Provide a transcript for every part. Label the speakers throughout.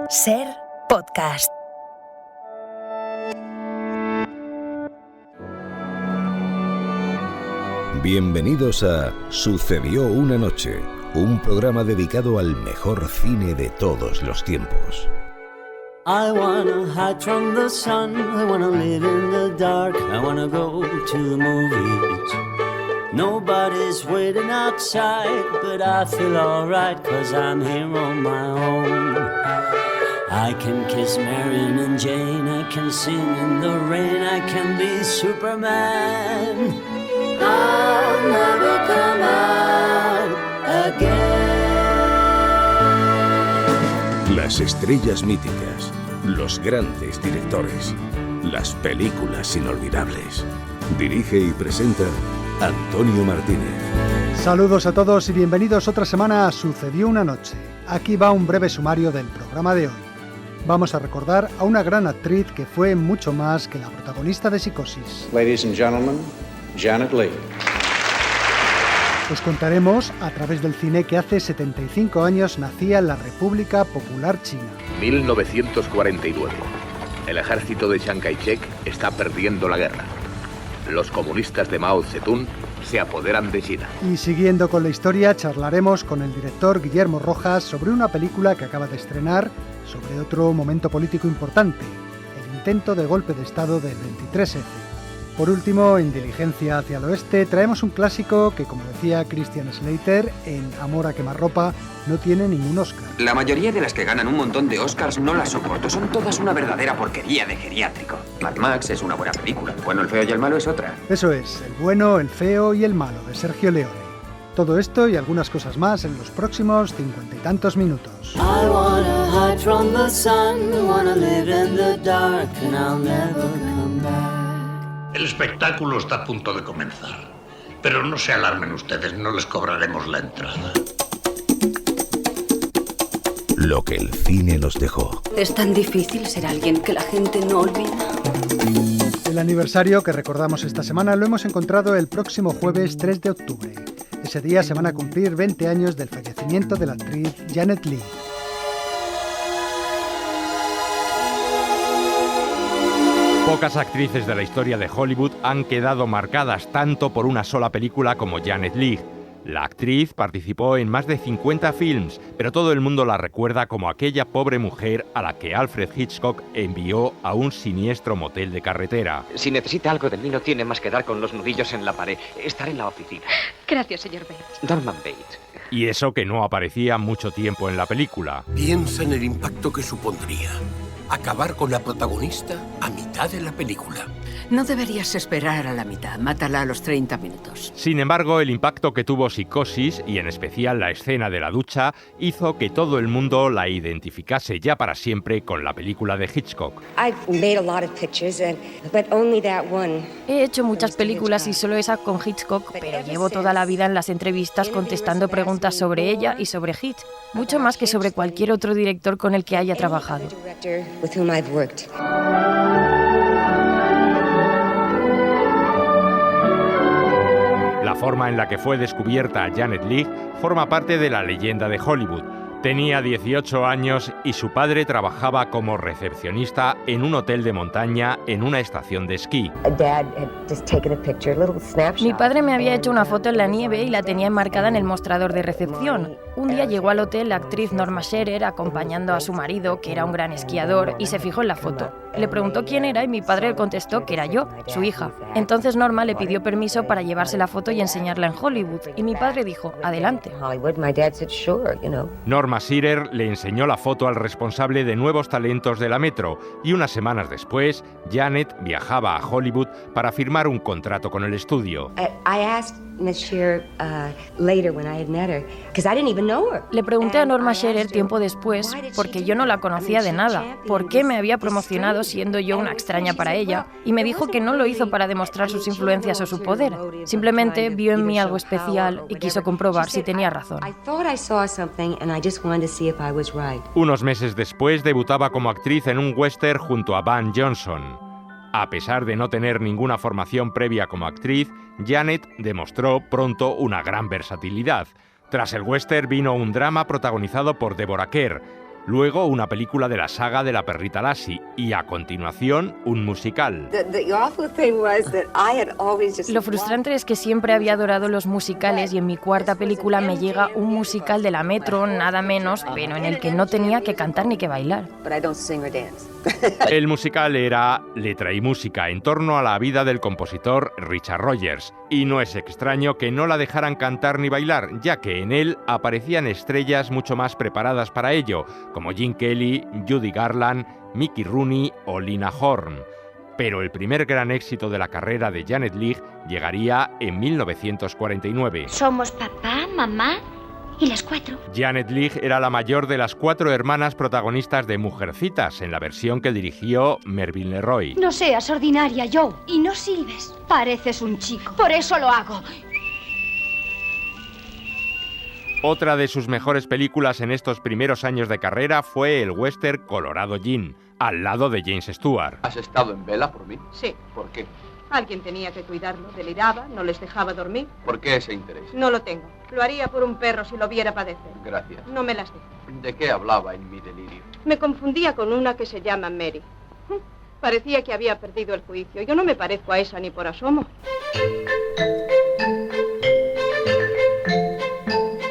Speaker 1: Ser podcast.
Speaker 2: Bienvenidos a Sucedió una noche, un programa dedicado al mejor cine de todos los tiempos.
Speaker 3: I wanna hide from the sun, I wanna live in the dark, I wanna go to the movies. Nobody's waiting outside, but I feel alright, 'cause I'm here on my own. I can kiss Marion and Jane, I can sing in the rain, I can be Superman. I'll never come out again.
Speaker 2: Las estrellas míticas, los grandes directores, las películas inolvidables. Dirige y presenta Antonio Martínez.
Speaker 4: Saludos a todos y bienvenidos otra semana a Sucedió una noche. Aquí va un breve sumario del programa de hoy. Vamos a recordar a una gran actriz que fue mucho más que la protagonista de Psicosis.
Speaker 5: Ladies and gentlemen, Janet Leigh.
Speaker 4: Os contaremos a través del cine que hace 75 años nacía en la República Popular China.
Speaker 6: 1949. El ejército de Chiang Kai-shek está perdiendo la guerra. Los comunistas de Mao Zedong se apoderan de China.
Speaker 4: Y siguiendo con la historia, charlaremos con el director Guillermo Rojas sobre una película que acaba de estrenar sobre otro momento político importante, el intento de golpe de Estado del 23F. Por último, en Diligencia hacia el oeste, traemos un clásico que, como decía Christian Slater, en Amor a quemarropa, no tiene ningún Oscar.
Speaker 7: La mayoría de las que ganan un montón de Oscars no las soporto. Son todas una verdadera porquería de geriátrico. Mad Max es una buena película. El bueno, el feo y el malo es otra.
Speaker 4: Eso es, El bueno, el feo y el malo, de Sergio Leone. Todo esto y algunas cosas más en los próximos 50 y tantos minutos.
Speaker 3: I wanna hide from the sun, wanna live in the dark, and I'll never come back.
Speaker 8: El espectáculo está a punto de comenzar, pero no se alarmen ustedes, no les cobraremos la entrada.
Speaker 2: Lo que el cine nos dejó.
Speaker 9: Es tan difícil ser alguien que la gente no olvida.
Speaker 4: El aniversario que recordamos esta semana lo hemos encontrado el próximo jueves 3 de octubre. Ese día se van a cumplir 20 años del fallecimiento de la actriz Janet Leigh.
Speaker 10: Pocas actrices de la historia de Hollywood han quedado marcadas tanto por una sola película como Janet Leigh. La actriz participó en más de 50 films, pero todo el mundo la recuerda como aquella pobre mujer a la que Alfred Hitchcock envió a un siniestro motel de carretera.
Speaker 7: Si necesita algo de mí, no tiene más que dar con los nudillos en la pared. Estaré en la oficina.
Speaker 9: Gracias, señor Bates.
Speaker 7: Norman Bates.
Speaker 10: Y eso que no aparecía mucho tiempo en la película.
Speaker 8: Piensa en el impacto que supondría acabar con la protagonista a mitad de la película.
Speaker 9: No deberías esperar a la mitad. Mátala a los 30 minutos.
Speaker 10: Sin embargo, el impacto que tuvo Psicosis, y en especial la escena de la ducha, hizo que todo el mundo la identificase ya para siempre con la película de Hitchcock.
Speaker 11: He hecho muchas películas y solo esa con Hitchcock, pero llevo toda la vida en las entrevistas contestando preguntas sobre ella y sobre Hitch, mucho más que sobre cualquier otro director con el que haya trabajado.
Speaker 10: La forma en la que fue descubierta Janet Leigh forma parte de la leyenda de Hollywood. Tenía 18 años y su padre trabajaba como recepcionista en un hotel de montaña en una estación de esquí.
Speaker 11: Mi padre me había hecho una foto en la nieve y la tenía enmarcada en el mostrador de recepción. Un día llegó al hotel la actriz Norma Shearer acompañando a su marido, que era un gran esquiador, y se fijó en la foto. Le preguntó quién era y mi padre le contestó que era yo, su hija. Entonces Norma le pidió permiso para llevarse la foto y enseñarla en Hollywood, y mi padre dijo, adelante.
Speaker 10: Norma Shearer le enseñó la foto al responsable de Nuevos Talentos de la Metro y unas semanas después, Janet viajaba a Hollywood para firmar un contrato con el estudio.
Speaker 11: Le pregunté a Norma Shearer tiempo después, porque yo no la conocía de nada, por qué me había promocionado siendo yo una extraña para ella, y me dijo que no lo hizo para demostrar sus influencias o su poder, simplemente vio en mí algo especial y quiso comprobar si tenía razón.
Speaker 10: Unos meses después debutaba como actriz en un western junto a Van Johnson. A pesar de no tener ninguna formación previa como actriz, Janet demostró pronto una gran versatilidad. Tras el western vino un drama protagonizado por Deborah Kerr. luego una película de la saga de la perrita Lassie y, a continuación, un musical.
Speaker 11: Lo frustrante es que siempre había adorado los musicales y en mi cuarta película me llega un musical de la Metro, nada menos, pero en el que no tenía que cantar ni que bailar.
Speaker 10: El musical era Letra y música, en torno a la vida del compositor Richard Rodgers, y no es extraño que no la dejaran cantar ni bailar, ya que en él aparecían estrellas mucho más preparadas para ello, como Gene Kelly, Judy Garland, Mickey Rooney o Lina Horne. Pero el primer gran éxito de la carrera de Janet Leigh llegaría en 1949.
Speaker 12: Somos papá, mamá y las 4.
Speaker 10: Janet Leigh era la mayor de las 4 hermanas protagonistas de Mujercitas, en la versión que dirigió Mervyn LeRoy.
Speaker 12: No seas ordinaria, Joe, y no silbes. Pareces un chico, por eso lo hago.
Speaker 10: Otra de sus mejores películas en estos primeros años de carrera fue el western Colorado Gin, al lado de James Stewart.
Speaker 13: ¿Has estado en vela por mí?
Speaker 14: Sí.
Speaker 13: ¿Por qué?
Speaker 14: Alguien tenía que cuidarlo, deliraba, no les dejaba dormir.
Speaker 13: ¿Por qué ese interés?
Speaker 14: No lo tengo. Lo haría por un perro si lo viera padecer.
Speaker 13: Gracias.
Speaker 14: No me las dejo.
Speaker 13: ¿De qué hablaba en mi delirio?
Speaker 14: Me confundía con una que se llama Mary. Parecía que había perdido el juicio. Yo no me parezco a esa ni por asomo.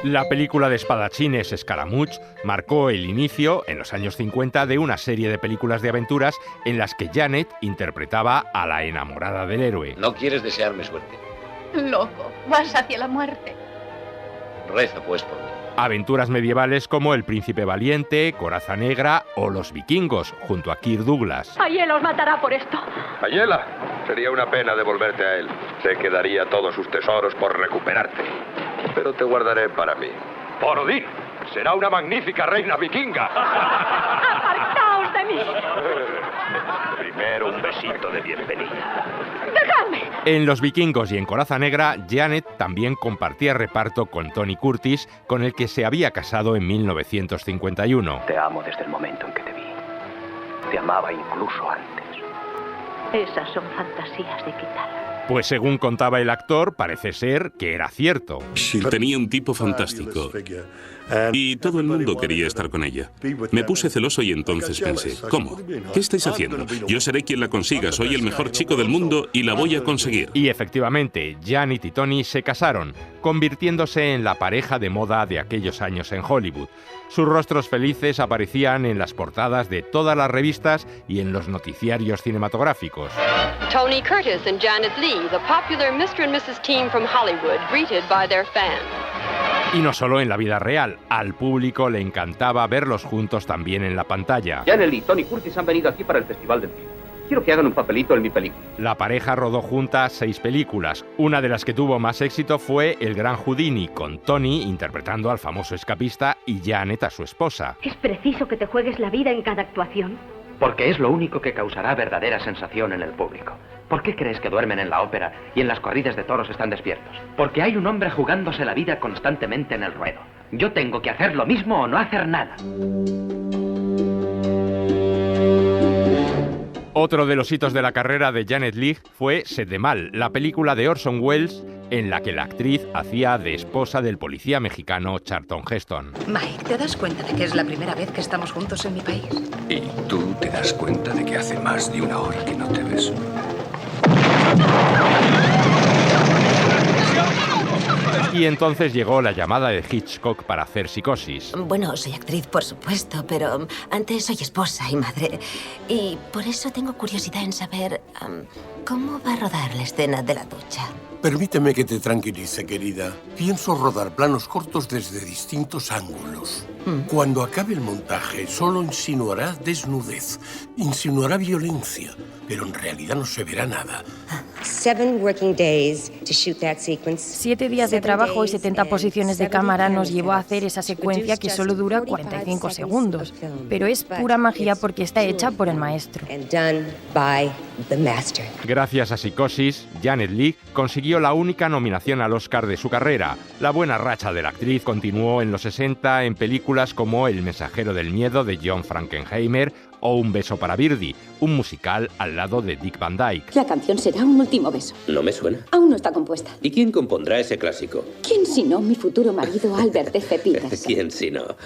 Speaker 10: La película de espadachines Scaramouche marcó el inicio, en los años 50, de una serie de películas de aventuras en las que Janet interpretaba a la enamorada del héroe.
Speaker 5: No quieres desearme suerte.
Speaker 12: Loco, vas hacia la muerte.
Speaker 5: Reza pues por mí.
Speaker 10: Aventuras medievales como El Príncipe Valiente, Coraza Negra o Los Vikingos, junto a Kirk Douglas.
Speaker 12: Ayela os matará por esto.
Speaker 15: Ayela, sería una pena devolverte a él. Sé que daría todos sus tesoros por recuperarte, pero te guardaré para mí.
Speaker 16: Por Odín, será una magnífica reina vikinga.
Speaker 12: ¡Apartaos de mí!
Speaker 16: Primero un besito de bienvenida.
Speaker 12: ¡Dejadme!
Speaker 10: En Los Vikingos y en Coraza Negra, Janet también compartía reparto con Tony Curtis, con el que se había casado en 1951.
Speaker 17: Te amo desde el momento en que te vi. Te amaba incluso antes.
Speaker 12: Esas son fantasías de Kitala.
Speaker 10: Pues según contaba el actor, parece ser que era cierto.
Speaker 18: Tenía un tipo fantástico y todo el mundo quería estar con ella. Me puse celoso y entonces pensé, ¿cómo? ¿Qué estáis haciendo? Yo seré quien la consiga, soy el mejor chico del mundo y la voy a conseguir.
Speaker 10: Y efectivamente, Janet y Tony se casaron, convirtiéndose en la pareja de moda de aquellos años en Hollywood. Sus rostros felices aparecían en las portadas de todas las revistas y en los noticiarios cinematográficos.
Speaker 19: Tony Curtis and Janet Leigh, the popular Mr. and Mrs. team from Hollywood, greeted by their fans.
Speaker 10: Y no solo en la vida real, al público le encantaba verlos juntos también en la pantalla.
Speaker 13: Janet Leigh y Tony Curtis han venido aquí para el Festival del Cine. Quiero que hagan un papelito en mi película.
Speaker 10: La pareja rodó juntas 6 películas. Una de las que tuvo más éxito fue El Gran Houdini, con Tony interpretando al famoso escapista y Janet a su esposa.
Speaker 12: ¿Es preciso que te juegues la vida en cada actuación?
Speaker 7: Porque es lo único que causará verdadera sensación en el público. ¿Por qué crees que duermen en la ópera y en las corridas de toros están despiertos? Porque hay un hombre jugándose la vida constantemente en el ruedo. Yo tengo que hacer lo mismo o no hacer nada.
Speaker 10: Otro de los hitos de la carrera de Janet Leigh fue Sed de Mal, la película de Orson Welles en la que la actriz hacía de esposa del policía mexicano Charlton Heston.
Speaker 20: Mike, ¿te das cuenta de que es la primera vez que estamos juntos en mi país?
Speaker 21: ¿Y tú te das cuenta de que hace más de una hora que no te beso?
Speaker 10: Y entonces llegó la llamada de Hitchcock para hacer Psicosis.
Speaker 1: Bueno, soy actriz, por supuesto, pero antes soy esposa y madre. Y por eso tengo curiosidad en saber cómo va a rodar la escena de la ducha.
Speaker 22: Permíteme que te tranquilice, querida. Pienso rodar planos cortos desde distintos ángulos. Cuando acabe el montaje, solo insinuará desnudez, insinuará violencia, pero en realidad no se verá nada.
Speaker 11: 7 días de trabajo y 70 posiciones de cámara nos llevó a hacer esa secuencia que solo dura 45 segundos. Pero es pura magia porque está hecha por el maestro.
Speaker 10: Gracias a Psicosis, Janet Leigh consiguió la única nominación al Oscar de su carrera. La buena racha de la actriz continuó en los 60 en películas como El mensajero del miedo de John Frankenheimer o Un beso para Birdie, un musical al lado de Dick Van Dyke.
Speaker 23: La canción será Un último beso.
Speaker 24: No me suena.
Speaker 23: Aún no está compuesta.
Speaker 24: ¿Y quién compondrá ese clásico?
Speaker 23: ¿Quién sino mi futuro marido Albert F. Peters?
Speaker 24: ¿Quién sino?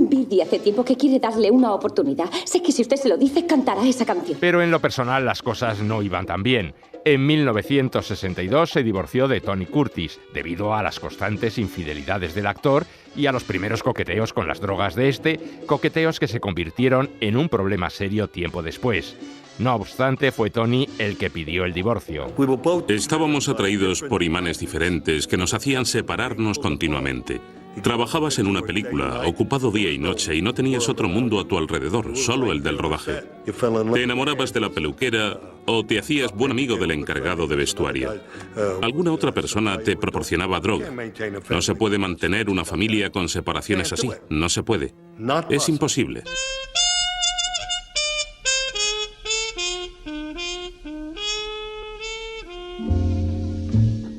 Speaker 23: Biddy hace tiempo que quiere darle una oportunidad. Sé que si usted se lo dice, cantará esa canción.
Speaker 10: Pero en lo personal las cosas no iban tan bien. En 1962 se divorció de Tony Curtis debido a las constantes infidelidades del actor y a los primeros coqueteos con las drogas de este, coqueteos que se convirtieron en un problema serio tiempo después. No obstante, fue Tony el que pidió el divorcio.
Speaker 18: Estábamos atraídos por imanes diferentes que nos hacían separarnos continuamente. Trabajabas en una película, ocupado día y noche, y no tenías otro mundo a tu alrededor, solo el del rodaje. Te enamorabas de la peluquera o te hacías buen amigo del encargado de vestuario. Alguna otra persona te proporcionaba droga. No se puede mantener una familia con separaciones así. No se puede. Es imposible.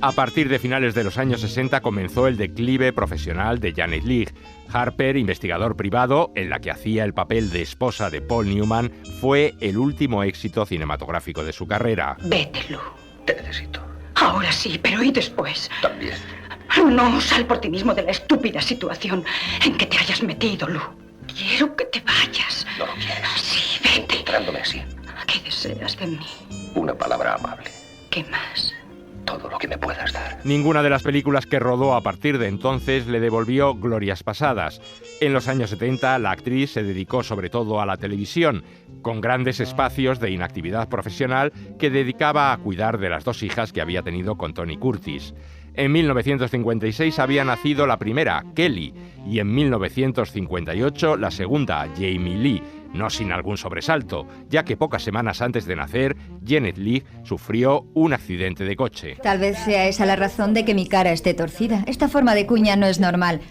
Speaker 10: A partir de finales de los años 60 comenzó el declive profesional de Janet Leigh. Harper, investigador privado, en la que hacía el papel de esposa de Paul Newman, fue el último éxito cinematográfico de su carrera.
Speaker 2: Vete, Lou.
Speaker 21: Te necesito.
Speaker 2: Ahora sí, pero ¿y después?
Speaker 21: También.
Speaker 2: No, sal por ti mismo de la estúpida situación en que te hayas metido, Lou. Quiero que te vayas.
Speaker 21: No lo quieres.
Speaker 2: Sí, vete.
Speaker 21: Entrándome así.
Speaker 2: ¿Qué deseas de mí?
Speaker 21: Una palabra amable.
Speaker 2: ¿Qué más?
Speaker 21: Todo lo que me puedas dar.
Speaker 10: Ninguna de las películas que rodó a partir de entonces le devolvió glorias pasadas. En los años 70, la actriz se dedicó sobre todo a la televisión, con grandes espacios de inactividad profesional que dedicaba a cuidar de las dos hijas que había tenido con Tony Curtis. En 1956 había nacido la primera, Kelly, y en 1958 la segunda, Jamie Lee, no sin algún sobresalto, ya que pocas semanas antes de nacer, Janet Leigh sufrió un accidente de coche.
Speaker 3: Tal vez sea esa la razón de que mi cara esté torcida. Esta forma de cuña no es normal.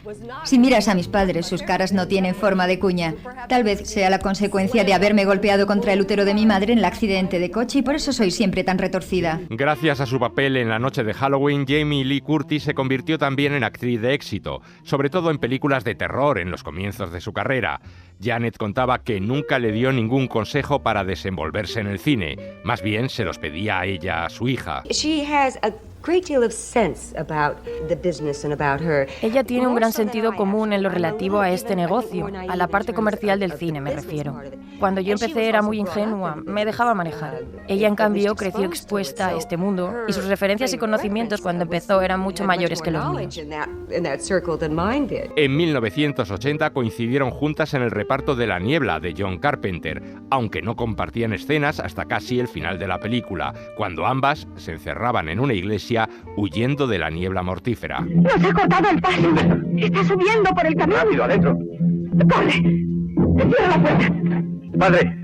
Speaker 3: Si miras a mis padres, sus caras no tienen forma de cuña. Tal vez sea la consecuencia de haberme golpeado contra el útero de mi madre en el accidente de coche y por eso soy siempre tan retorcida.
Speaker 10: Gracias a su papel en La noche de Halloween, Jamie Lee Curtis se convirtió también en actriz de éxito, sobre todo en películas de terror en los comienzos de su carrera. Janet contaba que nunca le dio ningún consejo para desenvolverse en el cine, más bien se los pedía a ella, a su hija.
Speaker 11: Ella tiene un gran sentido común en lo relativo a este negocio, a la parte comercial del cine me refiero. Cuando yo empecé era muy ingenua, me dejaba manejar. Ella en cambio creció expuesta a este mundo y sus referencias y conocimientos cuando empezó eran mucho mayores que los míos.
Speaker 10: En 1980 coincidieron juntas en el reparto de La niebla de John Carpenter, aunque no compartían escenas hasta casi el final de la película, cuando ambas se encerraban en una iglesia huyendo de la niebla mortífera.
Speaker 2: ¡Nos ha cortado el paso! ¡Está subiendo por el camino!
Speaker 16: ¡Rápido, adentro!
Speaker 2: ¡Corre! ¡Cierra la puerta!
Speaker 16: ¡Padre!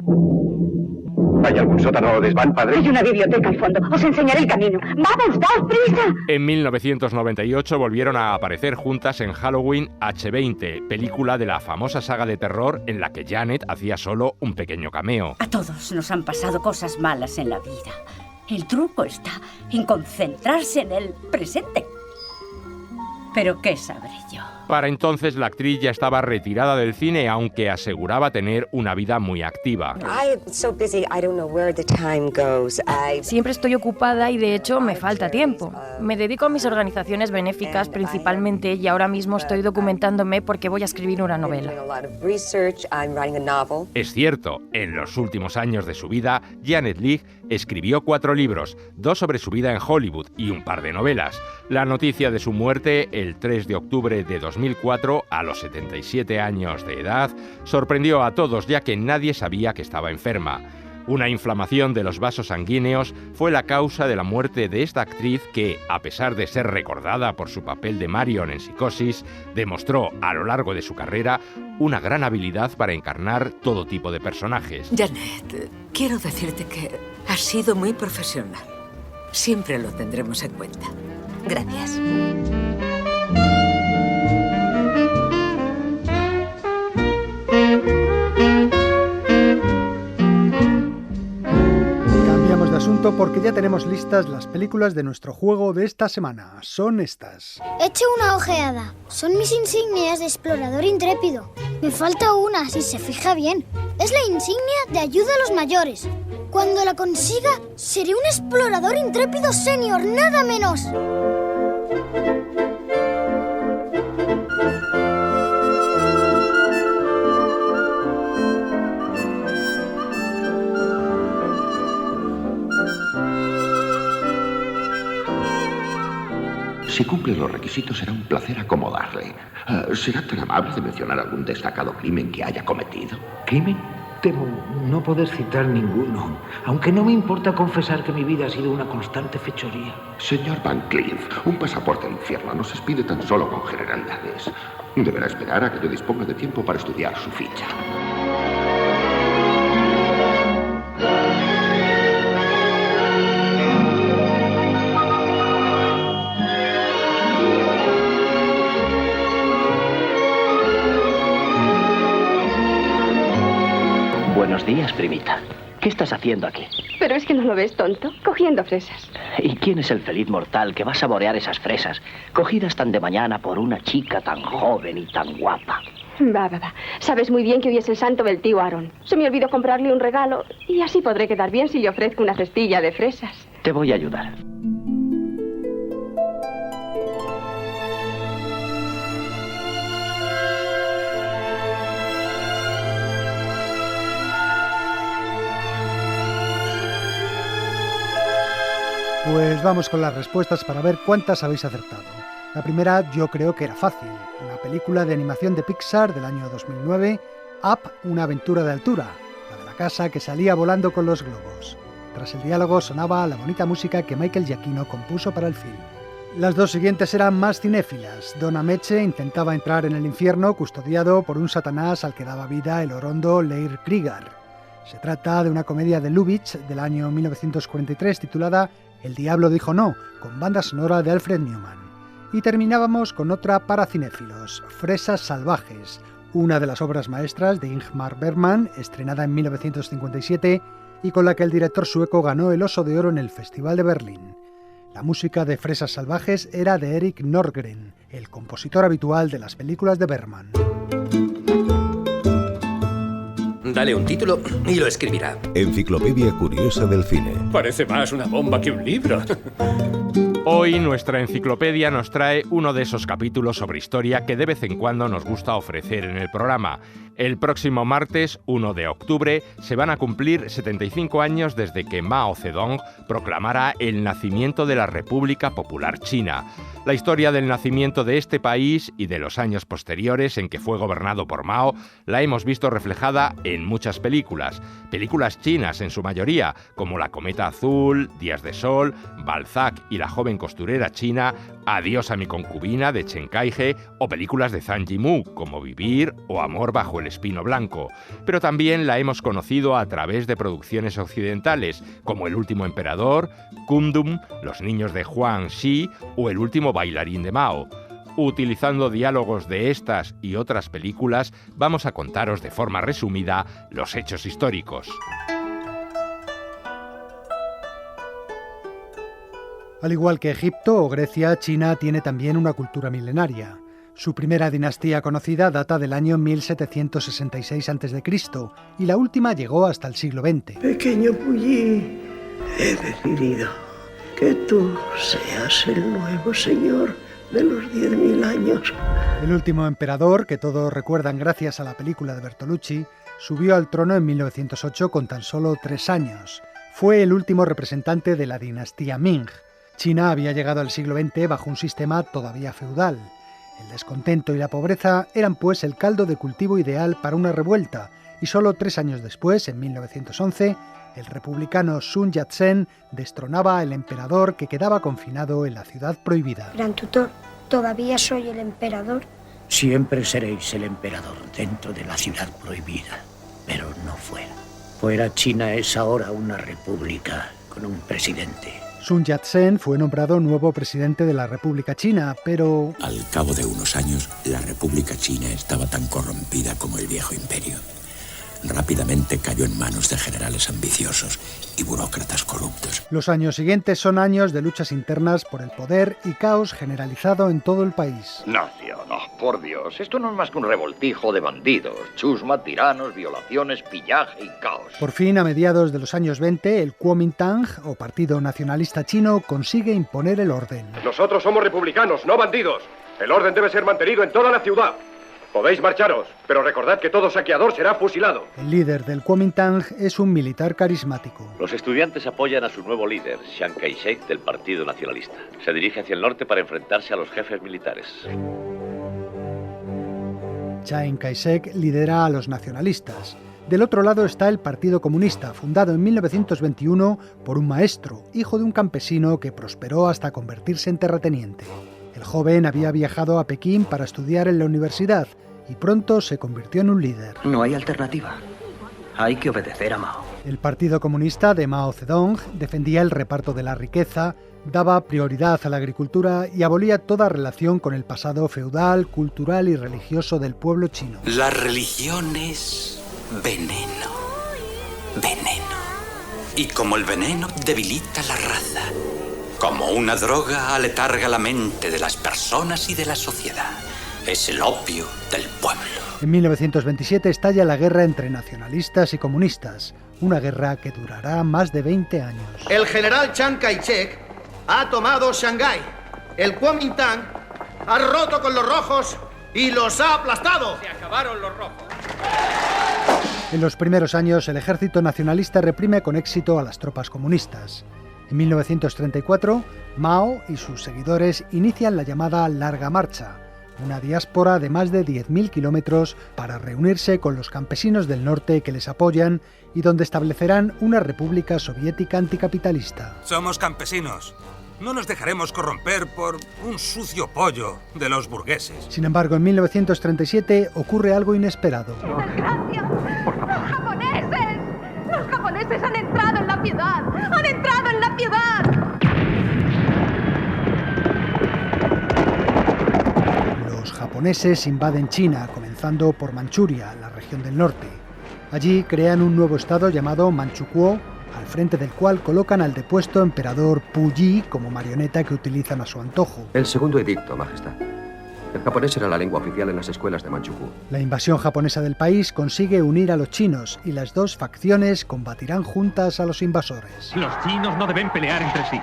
Speaker 16: ¿Hay algún sótano o desván, padre?
Speaker 2: Hay una biblioteca al fondo. Os enseñaré el camino. ¡Vamos, daos prisa!
Speaker 10: En 1998 volvieron a aparecer juntas en Halloween H20, película de la famosa saga de terror en la que Janet hacía solo un pequeño cameo.
Speaker 6: A todos nos han pasado cosas malas en la vida. El truco está en concentrarse en el presente. ¿Pero qué sabré yo?
Speaker 10: Para entonces la actriz ya estaba retirada del cine, aunque aseguraba tener una vida muy activa.
Speaker 11: Siempre estoy ocupada y de hecho me falta tiempo. Me dedico a mis organizaciones benéficas principalmente y ahora mismo estoy documentándome porque voy a escribir una novela.
Speaker 10: Es cierto, en los últimos años de su vida, Janet Leigh escribió 4 libros, 2 sobre su vida en Hollywood y un par de novelas. La noticia de su muerte, el 3 de octubre de 2004, a los 77 años de edad, sorprendió a todos ya que nadie sabía que estaba enferma. Una inflamación de los vasos sanguíneos fue la causa de la muerte de esta actriz que, a pesar de ser recordada por su papel de Marion en Psicosis, demostró a lo largo de su carrera una gran habilidad para encarnar todo tipo de personajes.
Speaker 9: Janet, quiero decirte que has sido muy profesional. Siempre lo tendremos en cuenta.
Speaker 1: Gracias.
Speaker 4: Cambiamos de asunto porque ya tenemos listas las películas de nuestro juego de esta semana. Son estas.
Speaker 24: He hecho una ojeada. Son mis insignias de explorador intrépido. Me falta una, si se fija bien. Es la insignia de ayuda a los mayores. Cuando la consiga, seré un explorador intrépido senior, nada menos.
Speaker 5: Si cumple los requisitos, será un placer acomodarle. ¿Será tan amable de mencionar algún destacado crimen que haya cometido?
Speaker 8: ¿Crimen? Temo no poder citar ninguno, aunque no me importa confesar que mi vida ha sido una constante fechoría.
Speaker 5: Señor Van Cleef, un pasaporte al infierno no se expide tan solo con generalidades. Deberá esperar a que yo disponga de tiempo para estudiar su ficha.
Speaker 17: Buenos días, primita. ¿Qué estás haciendo aquí?
Speaker 19: Pero es que no lo ves, tonto. Cogiendo fresas.
Speaker 17: ¿Y quién es el feliz mortal que va a saborear esas fresas, cogidas tan de mañana por una chica tan joven y tan guapa?
Speaker 19: Va. Sabes muy bien que hoy es el santo del tío Aaron. Se me olvidó comprarle un regalo y así podré quedar bien si le ofrezco una cestilla de fresas.
Speaker 17: Te voy a ayudar.
Speaker 4: Pues vamos con las respuestas para ver cuántas habéis acertado. La primera yo creo que era fácil. Una película de animación de Pixar del año 2009, Up, una aventura de altura, la de la casa que salía volando con los globos. Tras el diálogo sonaba la bonita música que Michael Giacchino compuso para el film. Las dos siguientes eran más cinéfilas. Don Ameche intentaba entrar en el infierno custodiado por un satanás al que daba vida el orondo Leir Krieger. Se trata de una comedia de Lubitsch del año 1943 titulada El diablo dijo no, con banda sonora de Alfred Newman. Y terminábamos con otra para cinéfilos, Fresas salvajes, una de las obras maestras de Ingmar Bergman, estrenada en 1957 y con la que el director sueco ganó el Oso de Oro en el Festival de Berlín. La música de Fresas salvajes era de Erik Nordgren, el compositor habitual de las películas de Bergman.
Speaker 21: Dale un título y lo escribirá.
Speaker 14: Enciclopedia Curiosa del Cine.
Speaker 16: Parece más una bomba que un libro.
Speaker 10: Hoy nuestra enciclopedia nos trae uno de esos capítulos sobre historia que de vez en cuando nos gusta ofrecer en el programa. El próximo martes, 1 de octubre, se van a cumplir 75 años desde que Mao Zedong proclamara el nacimiento de la República Popular China. La historia del nacimiento de este país y de los años posteriores en que fue gobernado por Mao la hemos visto reflejada en muchas películas chinas en su mayoría, como La cometa azul, Días de sol, Balzac y la joven costurera china, Adiós a mi concubina de Chen Kai-he, o películas de Zhang Yimou como Vivir o Amor bajo el espino blanco. Pero también la hemos conocido a través de producciones occidentales como El último emperador, Kundum, Los niños de Huang Xi o El último bailarín de Mao. Utilizando diálogos de estas y otras películas, vamos a contaros de forma resumida los hechos históricos.
Speaker 4: Al igual que Egipto o Grecia, China tiene también una cultura milenaria. Su primera dinastía conocida data del año 1766 a.C. y la última llegó hasta el siglo XX.
Speaker 15: Pequeño Puyi, he decidido que tú seas el nuevo señor de los 10.000 años.
Speaker 4: El último emperador, que todos recuerdan gracias a la película de Bertolucci, subió al trono en 1908 con tan solo 3 años. Fue el último representante de la dinastía Ming. China había llegado al siglo XX bajo un sistema todavía feudal. El descontento y la pobreza eran pues el caldo de cultivo ideal para una revuelta, y solo 3 años después, en 1911, el republicano Sun Yat-sen destronaba al emperador que quedaba confinado en la ciudad prohibida.
Speaker 24: Gran tutor, ¿todavía soy el emperador?
Speaker 8: Siempre seréis el emperador dentro de la ciudad prohibida, pero no fuera. Fuera, China es ahora una república con un presidente.
Speaker 4: Sun Yat-sen fue nombrado nuevo presidente de la República China, pero...
Speaker 21: Al cabo de unos años, la República China estaba tan corrompida como el viejo imperio. Rápidamente cayó en manos de generales ambiciosos y burócratas corruptos.
Speaker 4: Los años siguientes son años de luchas internas por el poder y caos generalizado en todo el país.
Speaker 25: No, tío, no, por Dios. Esto no es más que un revoltijo de bandidos, chusma, tiranos, violaciones, pillaje y caos.
Speaker 4: Por fin, a mediados de los años 20, el Kuomintang, o Partido Nacionalista Chino, consigue imponer el orden.
Speaker 16: Nosotros somos republicanos, no bandidos. El orden debe ser mantenido en toda la ciudad. Podéis marcharos, pero recordad que todo saqueador será fusilado.
Speaker 4: El líder del Kuomintang es un militar carismático.
Speaker 7: Los estudiantes apoyan a su nuevo líder, Chiang Kai-shek, del Partido Nacionalista. Se dirige hacia el norte para enfrentarse a los jefes militares.
Speaker 4: Chiang Kai-shek lidera a los nacionalistas. Del otro lado está el Partido Comunista, fundado en 1921 por un maestro, hijo de un campesino que prosperó hasta convertirse en terrateniente. El joven había viajado a Pekín para estudiar en la universidad y pronto se convirtió en un líder.
Speaker 12: No hay alternativa. Hay que obedecer a Mao.
Speaker 4: El Partido Comunista de Mao Zedong defendía el reparto de la riqueza, daba prioridad a la agricultura y abolía toda relación con el pasado feudal, cultural y religioso del pueblo chino.
Speaker 21: La religión es veneno. Veneno. Y como el veneno debilita la raza, como una droga aletarga la mente de las personas y de la sociedad. Es el opio del pueblo.
Speaker 4: En 1927 estalla la guerra entre nacionalistas y comunistas, una guerra que durará más de 20 años.
Speaker 13: El general Chiang Kai-shek ha tomado Shanghái. El Kuomintang ha roto con los rojos y los ha aplastado.
Speaker 16: Se acabaron los rojos.
Speaker 4: En los primeros años, el ejército nacionalista reprime con éxito a las tropas comunistas. En 1934, Mao y sus seguidores inician la llamada Larga Marcha, una diáspora de más de 10.000 kilómetros para reunirse con los campesinos del norte que les apoyan y donde establecerán una república soviética anticapitalista.
Speaker 20: Somos campesinos. No nos dejaremos corromper por un sucio pollo de los burgueses.
Speaker 4: Sin embargo, en 1937 ocurre algo inesperado.
Speaker 22: ¡Desgracia! ¡Los japoneses! ¡Los japoneses han entrado en la ciudad! ¡Han entrado en la ciudad!
Speaker 4: Los japoneses invaden China, comenzando por Manchuria, la región del norte. Allí crean un nuevo estado llamado Manchukuo, al frente del cual colocan al depuesto emperador Puyi como marioneta que utilizan a su antojo.
Speaker 26: El segundo edicto, Majestad. El japonés era la lengua oficial en las escuelas de Manchukuo.
Speaker 4: La invasión japonesa del país consigue unir a los chinos y las dos facciones combatirán juntas a los invasores.
Speaker 27: Los chinos no deben pelear entre sí.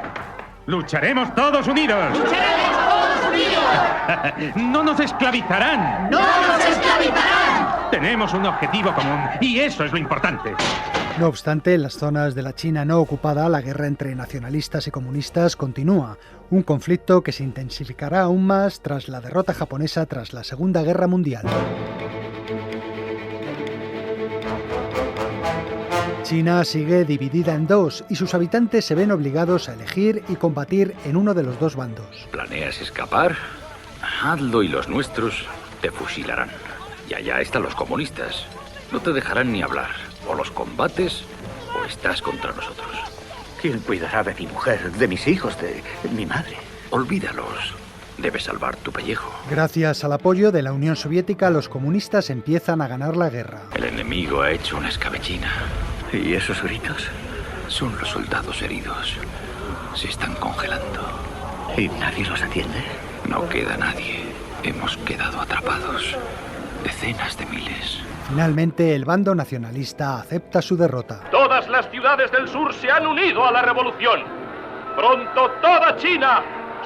Speaker 27: ¡Lucharemos todos unidos!
Speaker 22: ¡Lucharemos todos unidos!
Speaker 27: ¡No nos esclavizarán!
Speaker 22: ¡No nos esclavizarán!
Speaker 27: Tenemos un objetivo común y eso es lo importante.
Speaker 4: No obstante, en las zonas de la China no ocupada, la guerra entre nacionalistas y comunistas continúa, un conflicto que se intensificará aún más tras la derrota japonesa tras la Segunda Guerra Mundial. China sigue dividida en dos y sus habitantes se ven obligados a elegir y combatir en uno de los dos bandos.
Speaker 25: ¿Planeas escapar? Hazlo y los nuestros te fusilarán. Y allá están los comunistas. No te dejarán ni hablar. O los combates o estás contra nosotros.
Speaker 12: ¿Quién cuidará de mi mujer, de mis hijos, de mi madre?
Speaker 25: Olvídalos. Debes salvar tu pellejo.
Speaker 4: Gracias al apoyo de la Unión Soviética, los comunistas empiezan a ganar la guerra.
Speaker 25: El enemigo ha hecho una escabechina.
Speaker 12: ¿Y esos gritos?
Speaker 25: Son los soldados heridos. Se están congelando.
Speaker 12: ¿Y nadie los atiende?
Speaker 25: No queda nadie. Hemos quedado atrapados. Decenas de miles.
Speaker 4: Finalmente, el bando nacionalista acepta su derrota.
Speaker 16: Todas las ciudades del sur se han unido a la revolución. Pronto toda China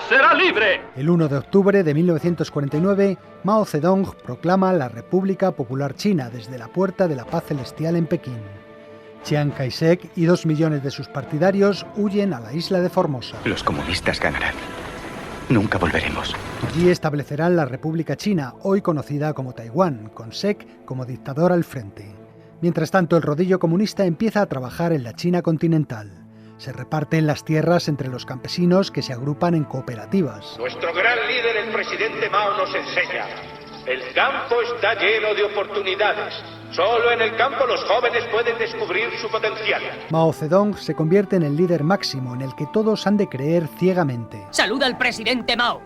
Speaker 16: será libre.
Speaker 4: El 1 de octubre de 1949, Mao Zedong proclama la República Popular China desde la Puerta de la Paz Celestial en Pekín. Chiang Kai-shek y 2 millones de sus partidarios huyen a la isla de Formosa.
Speaker 12: Los comunistas ganarán. Nunca volveremos.
Speaker 4: Allí establecerán la República China, hoy conocida como Taiwán, con Shek como dictador al frente. Mientras tanto, el rodillo comunista empieza a trabajar en la China continental. Se reparten las tierras entre los campesinos que se agrupan en cooperativas.
Speaker 28: Nuestro gran líder, el presidente Mao, nos enseña: el campo está lleno de oportunidades. Solo en el campo los jóvenes pueden descubrir su potencial.
Speaker 4: Mao Zedong se convierte en el líder máximo en el que todos han de creer ciegamente.
Speaker 29: ¡Saluda al presidente Mao!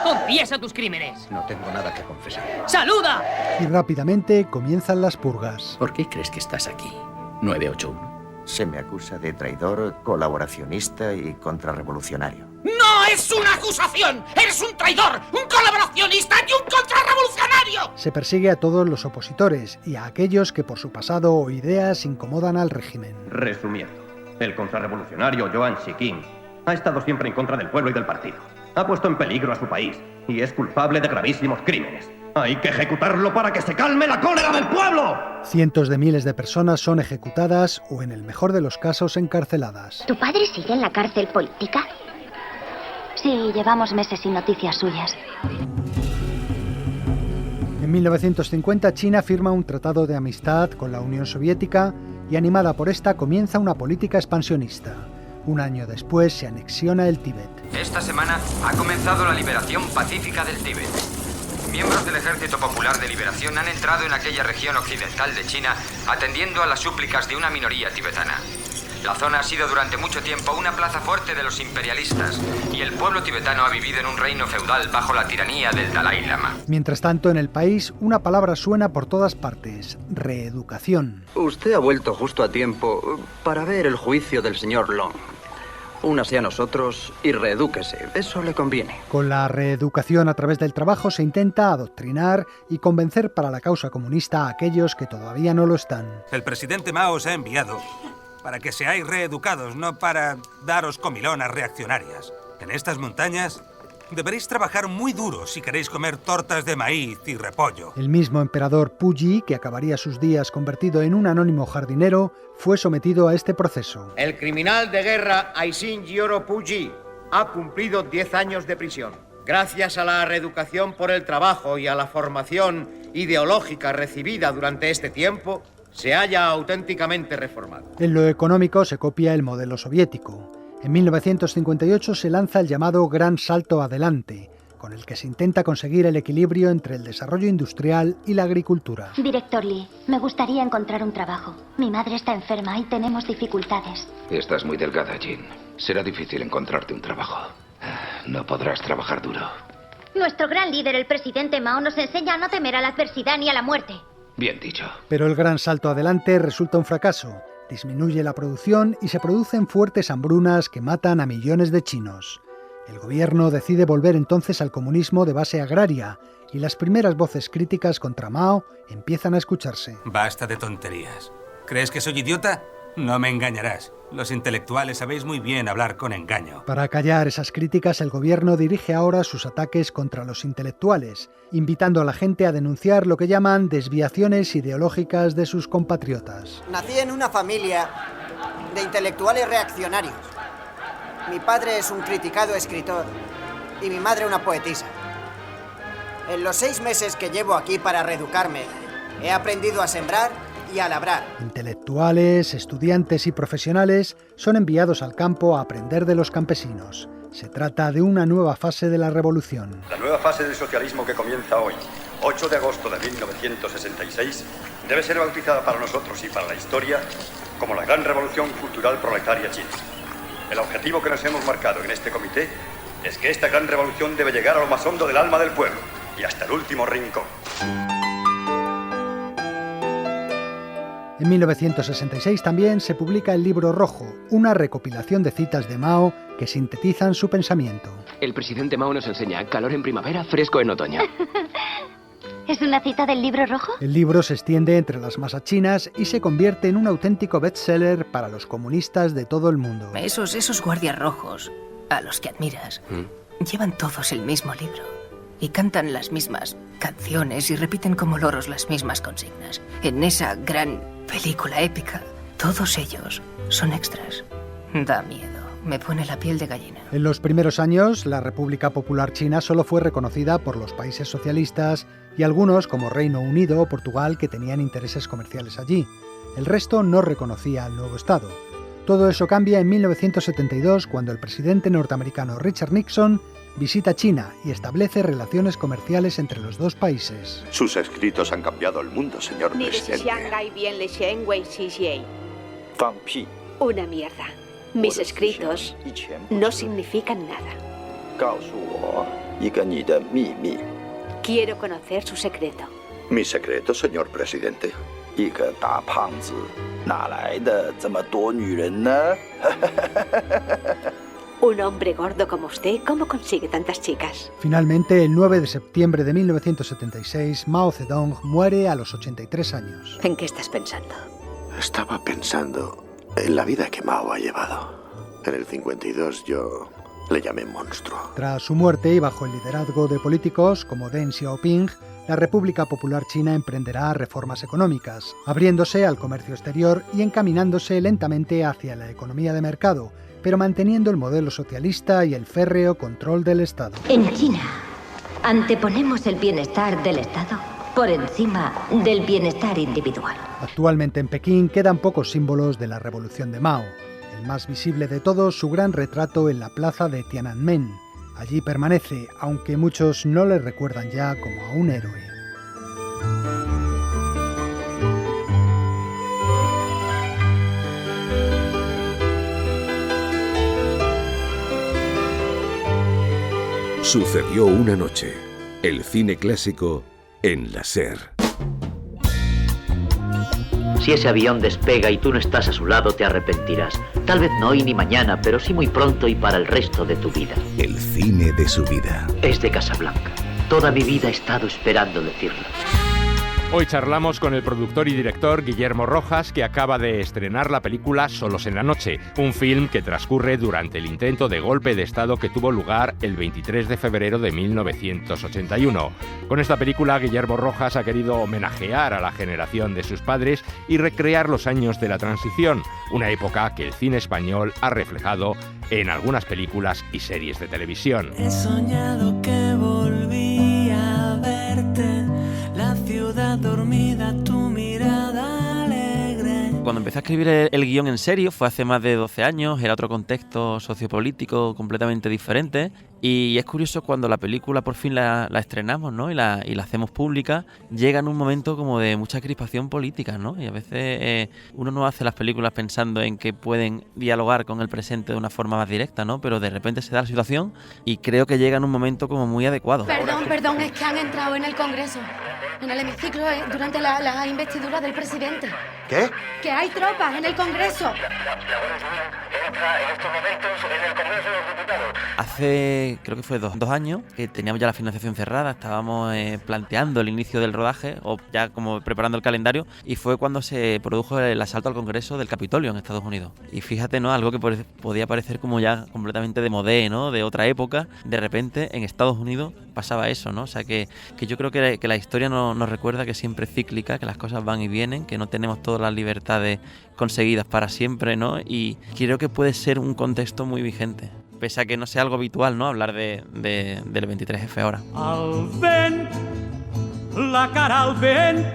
Speaker 29: ¡Confiesa tus crímenes!
Speaker 26: No tengo nada que confesar.
Speaker 29: ¡Saluda!
Speaker 4: Y rápidamente comienzan las purgas.
Speaker 12: ¿Por qué crees que estás aquí? 981.
Speaker 26: Se me acusa de traidor, colaboracionista y contrarrevolucionario.
Speaker 29: ¡No es una acusación! ¡Eres un traidor, un colaboracionista y un contrarrevolucionario!
Speaker 4: Se persigue a todos los opositores y a aquellos que por su pasado o ideas incomodan al régimen.
Speaker 30: Resumiendo, el contrarrevolucionario Joan Shiking ha estado siempre en contra del pueblo y del partido.
Speaker 1: Ha puesto en peligro a su país y es culpable de gravísimos crímenes. Hay que ejecutarlo para que se calme la cólera del pueblo.
Speaker 4: Cientos de miles de personas son ejecutadas o, en el mejor de los casos, encarceladas.
Speaker 2: ¿Tu padre sigue en la cárcel política? Sí, llevamos meses sin noticias suyas.
Speaker 4: En 1950, China firma un tratado de amistad con la Unión Soviética y, animada por esta, comienza una política expansionista. Un año después se anexiona el Tíbet.
Speaker 3: Esta semana ha comenzado la liberación pacífica del Tíbet. Miembros del Ejército Popular de Liberación han entrado en aquella región occidental de China atendiendo a las súplicas de una minoría tibetana. La zona ha sido durante mucho tiempo una plaza fuerte de los imperialistas y el pueblo tibetano ha vivido en un reino feudal bajo la tiranía del Dalai Lama.
Speaker 4: Mientras tanto, en el país, una palabra suena por todas partes: reeducación.
Speaker 5: Usted ha vuelto justo a tiempo para ver el juicio del señor Long. Únase a nosotros y reedúquese. Eso le conviene.
Speaker 4: Con la reeducación a través del trabajo se intenta adoctrinar y convencer para la causa comunista a aquellos que todavía no lo están.
Speaker 20: El presidente Mao os ha enviado para que seáis reeducados, no para daros comilonas reaccionarias. En estas montañas deberéis trabajar muy duro si queréis comer tortas de maíz y repollo.
Speaker 4: El mismo emperador Puyi, que acabaría sus días convertido en un anónimo jardinero, fue sometido a este proceso.
Speaker 6: El criminal de guerra Aisin Gyoro Puyi ha cumplido 10 años de prisión. Gracias a la reeducación por el trabajo y a la formación ideológica recibida durante este tiempo, se halla auténticamente reformado.
Speaker 4: En lo económico se copia el modelo soviético. En 1958 se lanza el llamado Gran Salto Adelante, con el que se intenta conseguir el equilibrio entre el desarrollo industrial y la agricultura.
Speaker 2: Director Lee, me gustaría encontrar un trabajo. Mi madre está enferma y tenemos dificultades.
Speaker 25: Estás muy delgada, Jean. Será difícil encontrarte un trabajo. No podrás trabajar duro.
Speaker 2: Nuestro gran líder, el presidente Mao, nos enseña a no temer a la adversidad ni a la muerte.
Speaker 25: Bien dicho.
Speaker 4: Pero el Gran Salto Adelante resulta un fracaso. Disminuye la producción y se producen fuertes hambrunas que matan a millones de chinos. El gobierno decide volver entonces al comunismo de base agraria y las primeras voces críticas contra Mao empiezan a escucharse.
Speaker 20: Basta de tonterías. ¿Crees que soy idiota? No me engañarás. Los intelectuales sabéis muy bien hablar con engaño.
Speaker 4: Para callar esas críticas, el gobierno dirige ahora sus ataques contra los intelectuales, invitando a la gente a denunciar lo que llaman desviaciones ideológicas de sus compatriotas.
Speaker 9: Nací en una familia de intelectuales reaccionarios. Mi padre es un criticado escritor y mi madre una poetisa. En los 6 meses que llevo aquí para reeducarme, he aprendido a sembrar y a labrar.
Speaker 4: Intelectuales, estudiantes y profesionales son enviados al campo a aprender de los campesinos. Se trata de una nueva fase de la revolución.
Speaker 11: La nueva fase del socialismo que comienza hoy, 8 de agosto de 1966, debe ser bautizada para nosotros y para la historia como la gran revolución cultural proletaria china. El objetivo que nos hemos marcado en este comité es que esta gran revolución debe llegar a lo más hondo del alma del pueblo y hasta el último rincón.
Speaker 4: En 1966 también se publica el Libro Rojo, una recopilación de citas de Mao que sintetizan su pensamiento.
Speaker 18: El presidente Mao nos enseña calor en primavera, fresco en otoño.
Speaker 2: ¿Es una cita del Libro Rojo?
Speaker 4: El libro se extiende entre las masas chinas y se convierte en un auténtico bestseller para los comunistas de todo el mundo.
Speaker 23: Esos guardias rojos, a los que admiras, llevan todos el mismo libro. Y cantan las mismas canciones y repiten como loros las mismas consignas. En esa gran película épica, todos ellos son extras. Da miedo, me pone la piel de gallina.
Speaker 4: En los primeros años, la República Popular China solo fue reconocida por los países socialistas y algunos, como Reino Unido o Portugal, que tenían intereses comerciales allí. El resto no reconocía al nuevo Estado. Todo eso cambia en 1972, cuando el presidente norteamericano Richard Nixon visita China y establece relaciones comerciales entre los dos países.
Speaker 30: Sus escritos han cambiado el mundo, señor presidente.
Speaker 31: Una mierda. Mis escritos no significan nada. Quiero conocer su secreto.
Speaker 30: ¿Mi secreto, señor presidente?
Speaker 31: Un hombre gordo como usted, ¿cómo consigue tantas chicas?
Speaker 4: Finalmente, el 9 de septiembre de 1976, Mao Zedong muere a los 83 años.
Speaker 31: ¿En qué estás pensando?
Speaker 30: Estaba pensando en la vida que Mao ha llevado. En el 52 yo le llamé monstruo.
Speaker 4: Tras su muerte y bajo el liderazgo de políticos como Deng Xiaoping, la República Popular China emprenderá reformas económicas, abriéndose al comercio exterior y encaminándose lentamente hacia la economía de mercado, pero manteniendo el modelo socialista y el férreo control del Estado.
Speaker 7: En China, anteponemos el bienestar del Estado por encima del bienestar individual.
Speaker 4: Actualmente en Pekín quedan pocos símbolos de la revolución de Mao. El más visible de todos, su gran retrato en la plaza de Tiananmen. Allí permanece, aunque muchos no le recuerdan ya como a un héroe.
Speaker 8: Sucedió una noche. El cine clásico en la SER.
Speaker 10: Si ese avión despega y tú no estás a su lado, te arrepentirás. Tal vez no hoy ni mañana, pero sí muy pronto y para el resto de tu vida.
Speaker 8: El cine de su vida.
Speaker 10: Es de Casablanca. Toda mi vida he estado esperando decirlo.
Speaker 13: Hoy charlamos con el productor y director Guillermo Rojas, que acaba de estrenar la película Solos en la noche, un film que transcurre durante el intento de golpe de Estado que tuvo lugar el 23 de febrero de 1981. Con esta película, Guillermo Rojas ha querido homenajear a la generación de sus padres y recrear los años de la transición, una época que el cine español ha reflejado en algunas películas y series de televisión.
Speaker 14: He soñado que volvía a verte, la ciudad dormida, tu mirada alegre.
Speaker 15: Cuando empecé a escribir el guión en serio fue hace más de 12 años, era otro contexto sociopolítico completamente diferente. Y es curioso cuando la película por fin la estrenamos, ¿no? y la hacemos pública, llega en un momento como de mucha crispación política, ¿no? Y a veces uno no hace las películas pensando en que pueden dialogar con el presente de una forma más directa, ¿no? Pero de repente se da la situación y creo que llega en un momento como muy adecuado.
Speaker 17: Perdón, es que han entrado en el Congreso, en el hemiciclo, durante la investidura del presidente.
Speaker 30: ¿Qué?
Speaker 17: Que hay tropas en el Congreso.
Speaker 14: Entra en estos momentos en el Congreso de los Diputados.
Speaker 15: Hace, creo que fue dos años, que teníamos ya la financiación cerrada, estábamos planteando el inicio del rodaje, o ya como preparando el calendario, y fue cuando se produjo el asalto al Congreso del Capitolio en Estados Unidos. Y fíjate, ¿no? Algo que podía parecer como ya completamente de modé, ¿no? De otra época, de repente en Estados Unidos pasaba eso, ¿no? O sea que yo creo que la historia nos recuerda que siempre es cíclica, que las cosas van y vienen, que no tenemos todas las libertades conseguidas para siempre, ¿no? Y creo que puede ser un contexto muy vigente, pese a que no sea algo habitual, ¿no? Hablar del 23F ahora.
Speaker 14: Al vent, la cara al vent,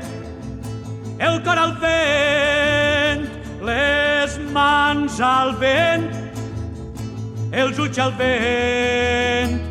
Speaker 14: el cor al vent, les mans al vent, els ulls al vent,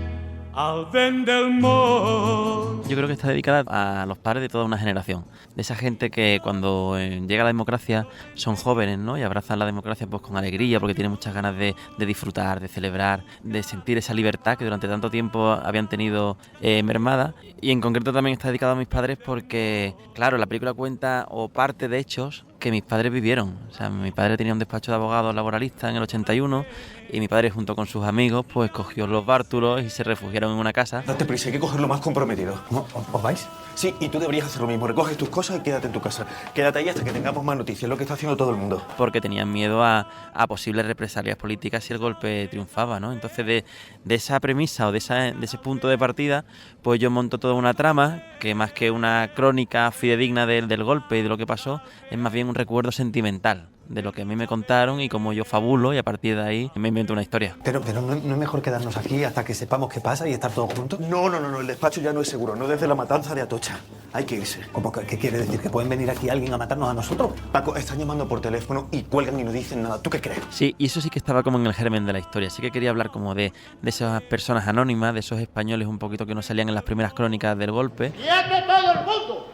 Speaker 14: al vent del món.
Speaker 15: Yo creo que está dedicada a los padres de toda una generación, de esa gente que cuando llega la democracia son jóvenes, ¿no? Y abrazan la democracia pues con alegría porque tienen muchas ganas de disfrutar, de celebrar, de sentir esa libertad que durante tanto tiempo habían tenido mermada. Y en concreto también está dedicado a mis padres porque, claro, la película cuenta o parte de hechos que mis padres vivieron. O sea, mi padre tenía un despacho de abogados laboralista en el 81 y mi padre junto con sus amigos pues cogió los bártulos y se refugiaron en una casa.
Speaker 19: Date prisa, hay que cogerlo más comprometido. ¿No? ¿Os vais? Sí, y tú deberías hacer lo mismo. Recoges tus cosas y quédate en tu casa. Quédate ahí hasta que tengamos más noticias, lo que está haciendo todo el mundo.
Speaker 15: Porque tenían miedo a posibles represalias políticas si el golpe triunfaba, ¿no? Entonces de esa premisa o de ese punto de partida, pues yo monto toda una trama que más que una crónica fidedigna del golpe y de lo que pasó, es más bien un recuerdo sentimental de lo que a mí me contaron y cómo yo fabulo y a partir de ahí me invento una historia.
Speaker 19: Pero ¿no es mejor quedarnos aquí hasta que sepamos qué pasa y estar todos juntos? No, el despacho ya no es seguro, no desde la matanza de Atocha. Hay que irse. ¿Cómo qué quiere decir? ¿Que pueden venir aquí alguien a matarnos a nosotros? Paco, están llamando por teléfono y cuelgan y no dicen nada. ¿Tú qué crees?
Speaker 15: Sí, y eso sí que estaba como en el germen de la historia. Sí que quería hablar como de esas personas anónimas, de esos españoles un poquito que no salían en las primeras crónicas del golpe.
Speaker 29: ¡Quieto todo el mundo!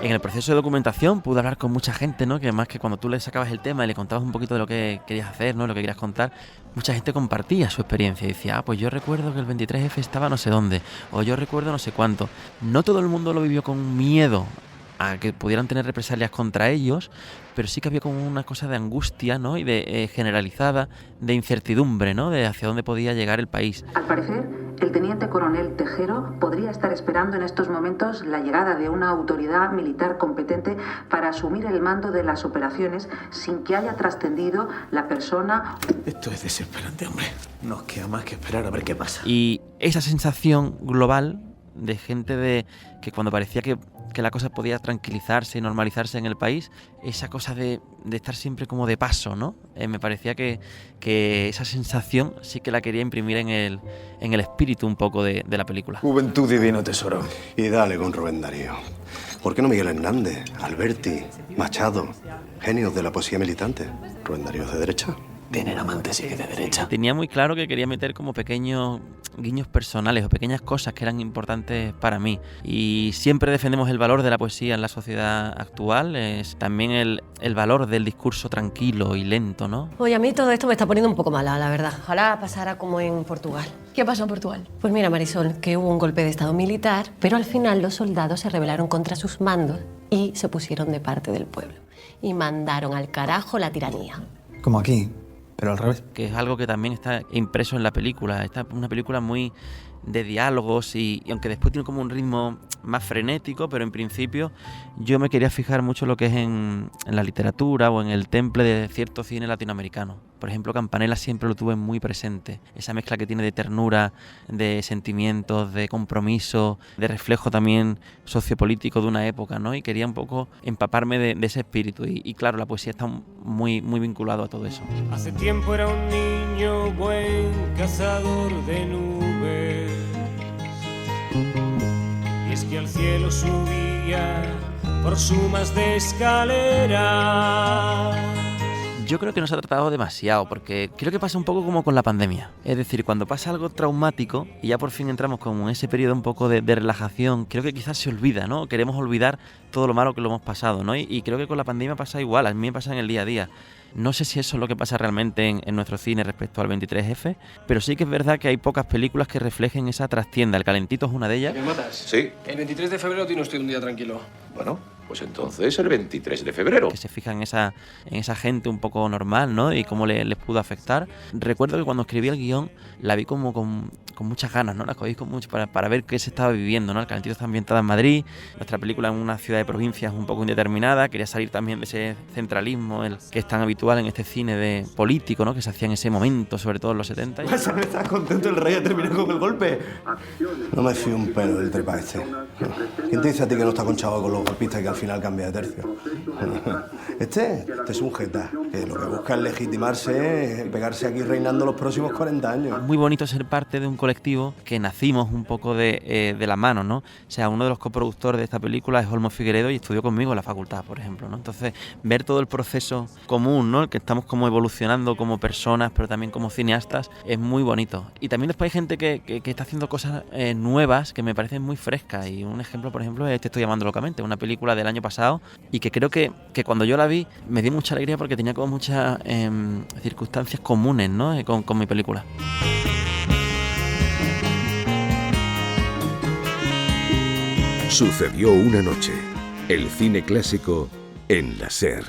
Speaker 15: En el proceso de documentación pude hablar con mucha gente, ¿no? Que más que cuando tú le sacabas el tema y le contabas un poquito de lo que querías hacer, ¿no? Lo que querías contar, mucha gente compartía su experiencia y decía, pues yo recuerdo que el 23F estaba no sé dónde, o yo recuerdo no sé cuánto. No todo el mundo lo vivió con miedo a que pudieran tener represalias contra ellos, pero sí que había como una cosa de angustia, ¿no? Y de generalizada, de incertidumbre, ¿no? De hacia dónde podía llegar el país.
Speaker 1: Al parecer, el teniente coronel Tejero podría estar esperando en estos momentos la llegada de una autoridad militar competente para asumir el mando de las operaciones sin que haya trascendido la persona.
Speaker 19: Esto es desesperante, hombre. Nos queda más que esperar a ver qué pasa.
Speaker 15: Y esa sensación global de gente que cuando parecía que la cosa podía tranquilizarse y normalizarse en el país, esa cosa de estar siempre como de paso, ¿no? Me parecía que esa sensación sí que la quería imprimir en el espíritu un poco de la película.
Speaker 3: Juventud divino tesoro. Y dale con Rubén Darío. ¿Por qué no Miguel Hernández, Alberti, Machado, genios de la poesía militante? Rubén Darío es de derecha.
Speaker 19: Tienen amantes, sí que de derecha.
Speaker 15: Tenía muy claro que quería meter como pequeños guiños personales o pequeñas cosas que eran importantes para mí. Y siempre defendemos el valor de la poesía en la sociedad actual, es también el valor del discurso tranquilo y lento, ¿no?
Speaker 5: Oye, a mí todo esto me está poniendo un poco mala, la verdad. Ojalá pasara como en Portugal.
Speaker 17: ¿Qué pasó en Portugal?
Speaker 5: Pues mira, Marisol, que hubo un golpe de estado militar, pero al final los soldados se rebelaron contra sus mandos y se pusieron de parte del pueblo. Y mandaron al carajo la tiranía.
Speaker 19: Como aquí. Pero al revés.
Speaker 15: Que es algo que también está impreso en la película. Esta es una película muy de diálogos y aunque después tiene como un ritmo más frenético, pero en principio yo me quería fijar mucho en lo que es en la literatura o en el temple de cierto cine latinoamericano. Por ejemplo, Campanella siempre lo tuve muy presente. Esa mezcla que tiene de ternura, de sentimientos, de compromiso, de reflejo también sociopolítico de una época, ¿no? Y quería un poco empaparme de ese espíritu. Y claro, la poesía está muy, muy vinculado a todo eso.
Speaker 12: Hace tiempo era un niño buen cazador de nubes, y es que al cielo subía por sumas de escaleras.
Speaker 15: Yo creo que no se ha tratado demasiado, porque creo que pasa un poco como con la pandemia. Es decir, cuando pasa algo traumático y ya por fin entramos como en ese periodo un poco de relajación, creo que quizás se olvida, ¿no? Queremos olvidar todo lo malo que lo hemos pasado, ¿no? Y creo que con la pandemia pasa igual, a mí me pasa en el día a día. No sé si eso es lo que pasa realmente en nuestro cine respecto al 23F, pero sí que es verdad que hay pocas películas que reflejen esa trastienda. El Calentito es una de ellas.
Speaker 18: ¿Me matas?
Speaker 16: Sí.
Speaker 18: El 23 de febrero tiene usted un día tranquilo.
Speaker 16: Bueno, pues entonces el 23 de febrero.
Speaker 15: Que se fija en esa gente un poco normal, ¿no? Y cómo les pudo afectar. Recuerdo que cuando escribí el guión la vi como con muchas ganas, ¿no? La cogí con mucho para ver qué se estaba viviendo, ¿no? El Calentito está ambientada en Madrid, nuestra película en una ciudad de provincias un poco indeterminada. Quería salir también de ese centralismo que es tan habitual en este cine de político, ¿no? Que se hacía en ese momento, sobre todo en los 70.
Speaker 19: ¿Pasa? ¿No estás contento? El rey ha terminado con el golpe.
Speaker 3: No me fío un pelo del trepa este. ¿Quién te dice a ti que no está conchado con los golpistas y que al final cambia de tercio? Este es un jeta, que lo que busca es legitimarse, pegarse aquí reinando los próximos 40 años.
Speaker 15: Muy bonito ser parte de un colectivo que nacimos un poco de la mano, ¿no? O sea, uno de los coproductores de esta película es Olmo Figueredo y estudió conmigo en la facultad, por ejemplo, ¿no? Entonces, ver todo el proceso común, ¿no? El que estamos como evolucionando como personas, pero también como cineastas, es muy bonito. Y también después hay gente que está haciendo cosas nuevas que me parecen muy frescas. Y un ejemplo, por ejemplo, es Te estoy llamando locamente, una película del año pasado y que creo que cuando yo la vi me dio mucha alegría porque tenía como muchas circunstancias comunes, ¿no? Con mi película.
Speaker 8: Sucedió una noche. El cine clásico en la SER.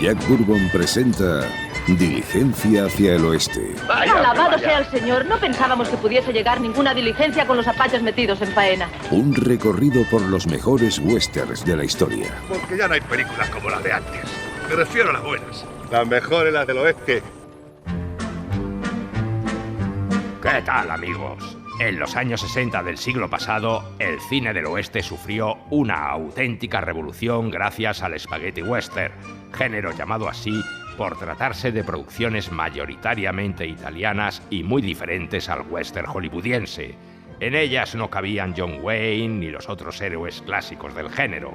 Speaker 8: Jack Bourbon presenta Diligencia hacia el oeste.
Speaker 21: Alabado sea el Señor, no pensábamos que pudiese llegar ninguna diligencia con los apaches metidos en faena.
Speaker 8: Un recorrido por los mejores westerns de la historia.
Speaker 22: Porque ya no hay películas como las de antes. Me refiero a las buenas. Las mejores, las del oeste.
Speaker 13: ¿Qué tal, amigos? En los años 60 del siglo pasado, el cine del oeste sufrió una auténtica revolución gracias al spaghetti western, género llamado así por tratarse de producciones mayoritariamente italianas y muy diferentes al western hollywoodiense. En ellas no cabían John Wayne ni los otros héroes clásicos del género.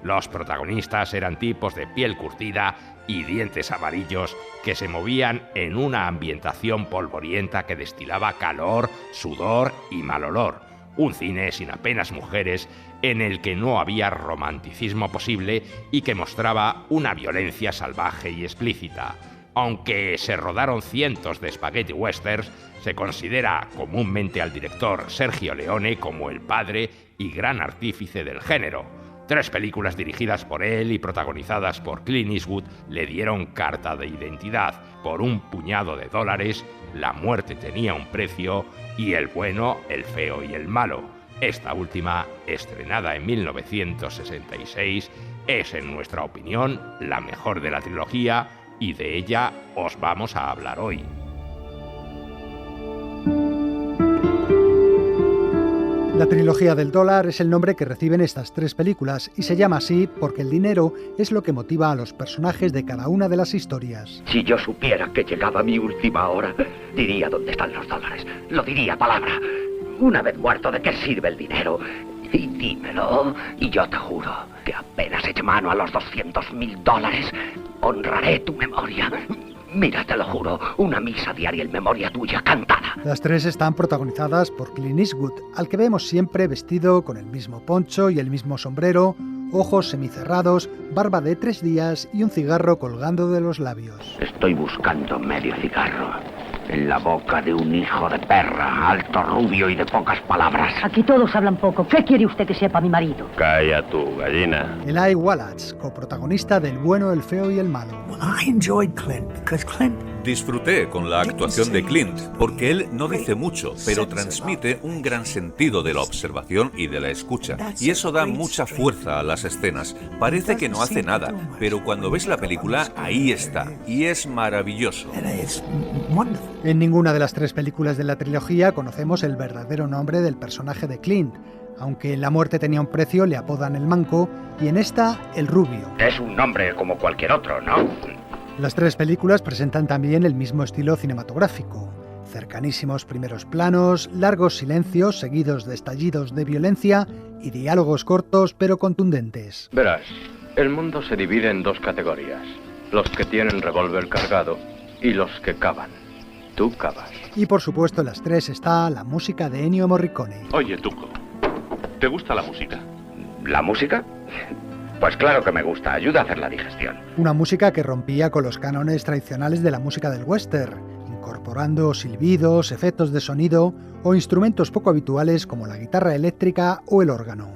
Speaker 13: Los protagonistas eran tipos de piel curtida y dientes amarillos que se movían en una ambientación polvorienta que destilaba calor, sudor y mal olor. Un cine sin apenas mujeres, en el que no había romanticismo posible y que mostraba una violencia salvaje y explícita. Aunque se rodaron cientos de spaghetti westerns, se considera comúnmente al director Sergio Leone como el padre y gran artífice del género. 3 películas dirigidas por él y protagonizadas por Clint Eastwood le dieron carta de identidad. Por un puñado de dólares, La muerte tenía un precio y El bueno, el feo y el malo. Esta última, estrenada en 1966, es, en nuestra opinión, la mejor de la trilogía y de ella os vamos a hablar hoy.
Speaker 4: La trilogía del dólar es el nombre que reciben estas 3 películas y se llama así porque el dinero es lo que motiva a los personajes de cada una de las historias.
Speaker 10: Si yo supiera que llegaba mi última hora, diría dónde están los dólares. Lo diría palabra. Una vez muerto, ¿de qué sirve el dinero? Y dímelo, y yo te juro que apenas eche mano a los $200.000, honraré tu memoria. Mira, te lo juro, una misa diaria en memoria tuya cantada.
Speaker 4: Las 3 están protagonizadas por Clint Eastwood, al que vemos siempre vestido con el mismo poncho y el mismo sombrero, ojos semicerrados, barba de 3 días y un cigarro colgando de los labios.
Speaker 10: Estoy buscando medio cigarro en la boca de un hijo de perra, alto, rubio y de pocas palabras.
Speaker 21: Aquí todos hablan poco. ¿Qué quiere usted que sepa mi marido?
Speaker 10: Calla tú, gallina.
Speaker 4: Eli Wallach, coprotagonista del bueno, el feo y el malo.
Speaker 2: Disfruté con la actuación de Clint, porque él no dice mucho, pero transmite un gran sentido de la observación y de la escucha, y eso da mucha fuerza a las escenas. Parece que no hace nada, pero cuando ves la película, ahí está, y es maravilloso.
Speaker 4: En ninguna de las 3 películas de la trilogía conocemos el verdadero nombre del personaje de Clint, aunque en La muerte tenía un precio le apodan el manco y en esta el rubio.
Speaker 10: Es un nombre como cualquier otro, ¿no?
Speaker 4: Las 3 películas presentan también el mismo estilo cinematográfico. Cercanísimos primeros planos, largos silencios seguidos de estallidos de violencia y diálogos cortos pero contundentes.
Speaker 18: Verás, el mundo se divide en 2 categorías. Los que tienen revólver cargado y los que cavan. Tú cavas.
Speaker 4: Y por supuesto en las 3 está la música de Ennio Morricone.
Speaker 22: Oye, Tuco, ¿te gusta la música?
Speaker 10: ¿La música? Pues claro que me gusta, ayuda a hacer la digestión.
Speaker 4: Una música que rompía con los cánones tradicionales de la música del western, incorporando silbidos, efectos de sonido o instrumentos poco habituales como la guitarra eléctrica o el órgano.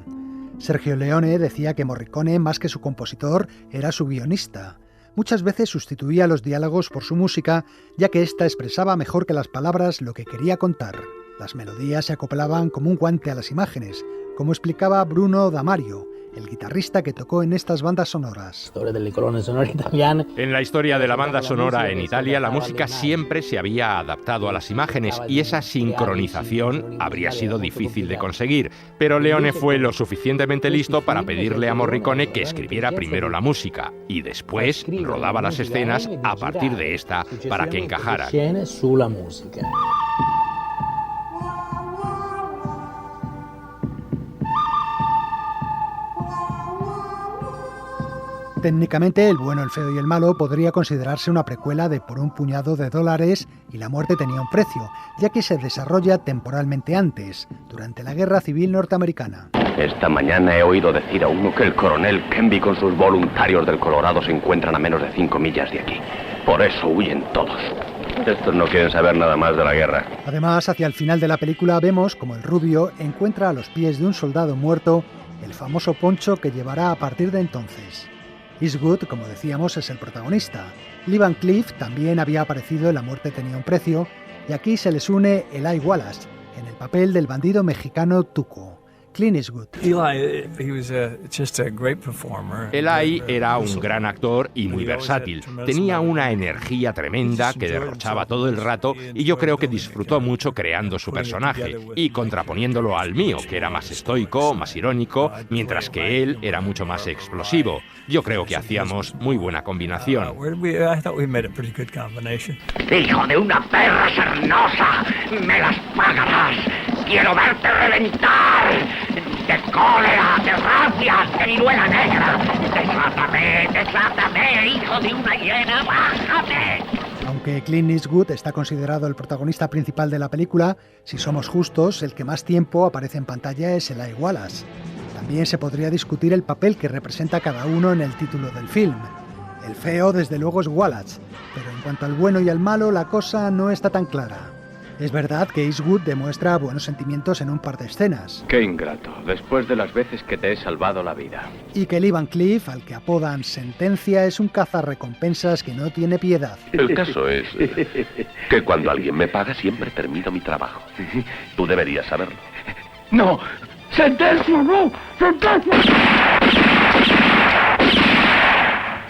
Speaker 4: Sergio Leone decía que Morricone, más que su compositor, era su guionista. Muchas veces sustituía los diálogos por su música, ya que ésta expresaba mejor que las palabras lo que quería contar. Las melodías se acoplaban como un guante a las imágenes, como explicaba Bruno Damario, el guitarrista que tocó en estas bandas sonoras.
Speaker 13: En la historia de la banda sonora en Italia, la música siempre se había adaptado a las imágenes y esa sincronización habría sido difícil de conseguir, pero Leone fue lo suficientemente listo para pedirle a Morricone que escribiera primero la música y después rodaba las escenas a partir de esta para que encajaran.
Speaker 4: Técnicamente, El bueno, el feo y el malo podría considerarse una precuela de Por un puñado de dólares y La muerte tenía un precio, ya que se desarrolla temporalmente antes, durante la Guerra Civil Norteamericana.
Speaker 10: Esta mañana he oído decir a uno que el coronel Kenby con sus voluntarios del Colorado se encuentran a menos de 5 millas de aquí. Por eso huyen todos. Estos no quieren saber nada más de la guerra.
Speaker 4: Además, hacia el final de la película vemos como el rubio encuentra a los pies de un soldado muerto el famoso poncho que llevará a partir de entonces. Eastwood, como decíamos, es el protagonista. Lee Van Cleef también había aparecido en La muerte tenía un precio, y aquí se les une Eli Wallach, en el papel del bandido mexicano Tuco. Clint Eastwood.
Speaker 13: Eli era un gran actor y muy versátil. Tenía una energía tremenda que derrochaba todo el rato y yo creo que disfrutó mucho creando su personaje y contraponiéndolo al mío, que era más estoico, más irónico, mientras que él era mucho más explosivo. Yo creo que hacíamos muy buena combinación.
Speaker 10: ¡Hijo de una perra sarnosa! ¡Me las pagarás! ¡Quiero verte reventar! ¡De cólera, de rabia, de viruela negra! ¡Desátame, hijo de una hiena! ¡Bájame!
Speaker 4: Aunque Clint Eastwood está considerado el protagonista principal de la película, si somos justos, el que más tiempo aparece en pantalla es Eli Wallach. También se podría discutir el papel que representa cada uno en el título del film. El feo, desde luego, es Wallace, pero en cuanto al bueno y al malo, la cosa no está tan clara. Es verdad que Eastwood demuestra buenos sentimientos en un par de escenas.
Speaker 18: Qué ingrato, después de las veces que te he salvado la vida.
Speaker 4: Y que Lee Van Cleef, al que apodan Sentencia, es un cazarrecompensas que no tiene piedad.
Speaker 16: El caso es que cuando alguien me paga siempre termino mi trabajo. Tú deberías saberlo.
Speaker 29: ¡No! ¡Sentencia, no! ¡Sentencia!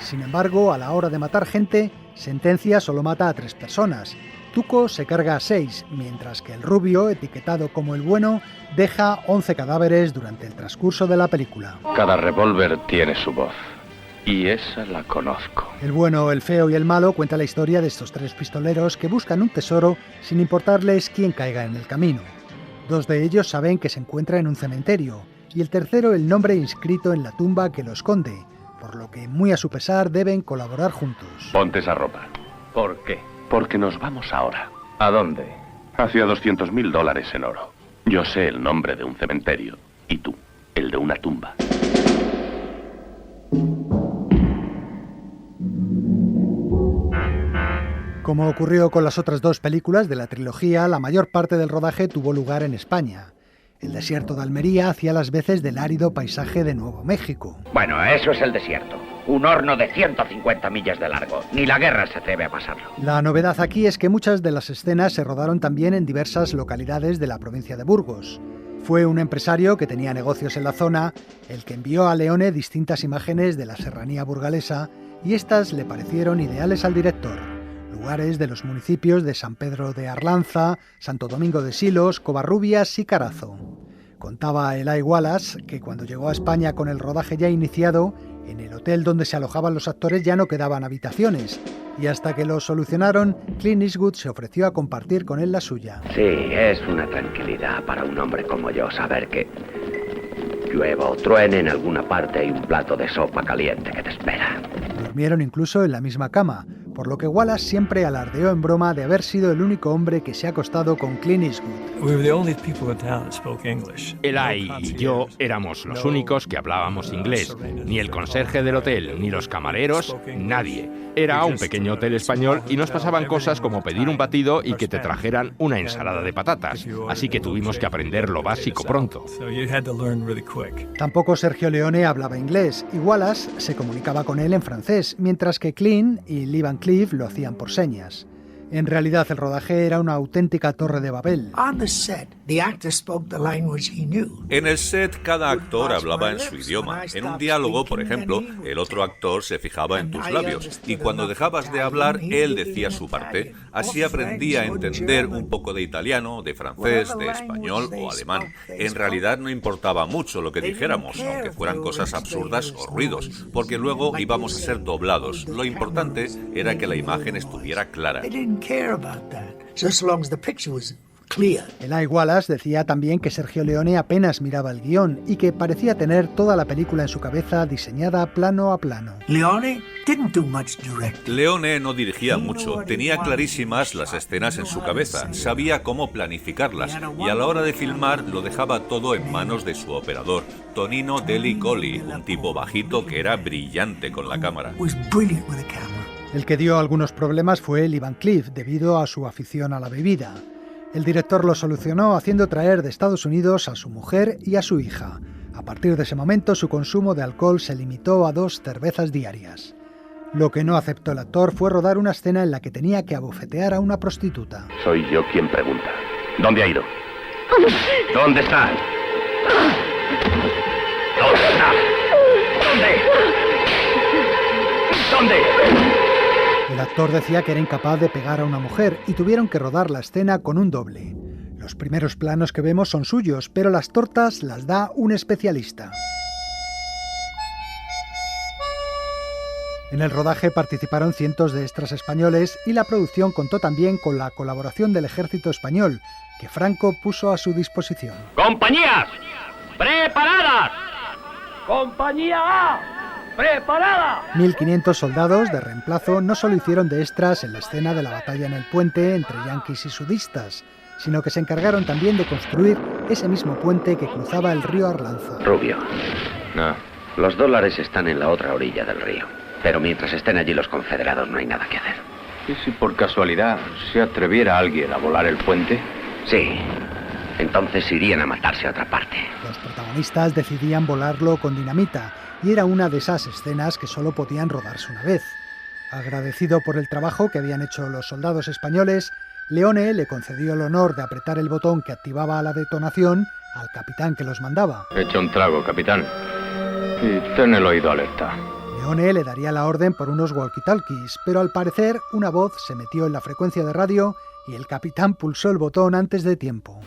Speaker 4: Sin embargo, a la hora de matar gente, Sentencia solo mata a 3 personas. Tuco se carga a 6, mientras que el rubio, etiquetado como el bueno, deja 11 cadáveres durante el transcurso de la película.
Speaker 18: Cada revólver tiene su voz, y esa la conozco.
Speaker 4: El bueno, el feo y el malo cuenta la historia de estos 3 pistoleros que buscan un tesoro sin importarles quién caiga en el camino. 2 de ellos saben que se encuentra en un cementerio, y el tercero el nombre inscrito en la tumba que lo esconde, por lo que, muy a su pesar, deben colaborar juntos.
Speaker 16: Ponte esa ropa.
Speaker 18: ¿Por qué?
Speaker 16: Porque nos vamos ahora.
Speaker 18: ¿A dónde?
Speaker 16: Hacia $200.000 en oro. Yo sé el nombre de un cementerio. Y tú, el de una tumba.
Speaker 4: Como ocurrió con las otras 2 películas de la trilogía, la mayor parte del rodaje tuvo lugar en España. El desierto de Almería hacía las veces del árido paisaje de Nuevo México.
Speaker 10: Bueno, eso es el desierto. Un horno de 150 millas de largo. Ni la guerra se atreve a pasarlo.
Speaker 4: La novedad aquí es que muchas de las escenas se rodaron también en diversas localidades de la provincia de Burgos. Fue un empresario que tenía negocios en la zona el que envió a Leone distintas imágenes de la serranía burgalesa y estas le parecieron ideales al director. Lugares de los municipios de San Pedro de Arlanza, Santo Domingo de Silos, Covarrubias y Carazo. Contaba Eli Wallace que cuando llegó a España con el rodaje ya iniciado, en el hotel donde se alojaban los actores ya no quedaban habitaciones, y hasta que lo solucionaron, Clint Eastwood se ofreció a compartir con él la suya.
Speaker 10: Sí, es una tranquilidad para un hombre como yo saber que llueva o truene, en alguna parte hay un plato de sopa caliente que te espera.
Speaker 4: Durmieron incluso en la misma cama, por lo que Wallace siempre alardeó en broma de haber sido el único hombre que se ha acostado con Clint Eastwood.
Speaker 13: Eli y yo éramos los únicos que hablábamos inglés. Ni el conserje del hotel, ni los camareros, nadie. Era un pequeño hotel español y nos pasaban cosas como pedir un batido y que te trajeran una ensalada de patatas. Así que tuvimos que aprender lo básico pronto.
Speaker 4: Tampoco Sergio Leone hablaba inglés y Wallace se comunicaba con él en francés, mientras que Clint y Lee Van Cleef lo hacían por señas. En realidad el rodaje era una auténtica torre de Babel.
Speaker 2: En el set cada actor hablaba en su idioma. En un diálogo, por ejemplo, el otro actor se fijaba en tus labios y cuando dejabas de hablar, él decía su parte. Así aprendí a entender un poco de italiano, de francés, de español o alemán. En realidad no importaba mucho lo que dijéramos, aunque fueran cosas absurdas o ruidos, porque luego íbamos a ser doblados. Lo importante era que la imagen estuviera clara.
Speaker 4: Eli Wallace decía también que Sergio Leone apenas miraba el guión y que parecía tener toda la película en su cabeza diseñada plano a plano.
Speaker 2: Leone no dirigía mucho, tenía clarísimas las escenas en su cabeza, sabía cómo planificarlas y a la hora de filmar lo dejaba todo en manos de su operador, Tonino Deli Colli, un tipo bajito que era brillante con la cámara.
Speaker 4: El que dio algunos problemas fue Lee Van Cleef, debido a su afición a la bebida. El director lo solucionó haciendo traer de Estados Unidos a su mujer y a su hija. A partir de ese momento, su consumo de alcohol se limitó a 2 cervezas diarias. Lo que no aceptó el actor fue rodar una escena en la que tenía que abofetear a una prostituta.
Speaker 16: Soy yo quien pregunta. ¿Dónde ha ido? ¿Dónde está? ¿Dónde está? ¿Dónde?
Speaker 4: El actor decía que era incapaz de pegar a una mujer y tuvieron que rodar la escena con un doble. Los primeros planos que vemos son suyos, pero las tortas las da un especialista. En el rodaje participaron cientos de extras españoles y la producción contó también con la colaboración del ejército español, que Franco puso a su disposición.
Speaker 10: ¡Compañías! ¡Preparadas!
Speaker 29: ¡Compañía A! ¡Preparada!
Speaker 4: 1.500 soldados de reemplazo no solo hicieron de extras en la escena de la batalla en el puente entre yanquis y sudistas, sino que se encargaron también de construir ese mismo puente que cruzaba el río Arlanza.
Speaker 10: Rubio. No, los dólares están en la otra orilla del río. Pero mientras estén allí los confederados no hay nada que hacer.
Speaker 18: ¿Y si por casualidad se atreviera alguien a volar el puente?
Speaker 10: Sí. Entonces irían a matarse a otra parte.
Speaker 4: Los protagonistas decidían volarlo con dinamita, y era una de esas escenas que solo podían rodarse una vez. Agradecido por el trabajo que habían hecho los soldados españoles, Leone le concedió el honor de apretar el botón que activaba la detonación al capitán que los mandaba.
Speaker 18: Echa un trago, capitán. Y ten el oído alerta.
Speaker 4: Leone le daría la orden por unos walkie-talkies, pero al parecer una voz se metió en la frecuencia de radio y el capitán pulsó el botón antes de tiempo.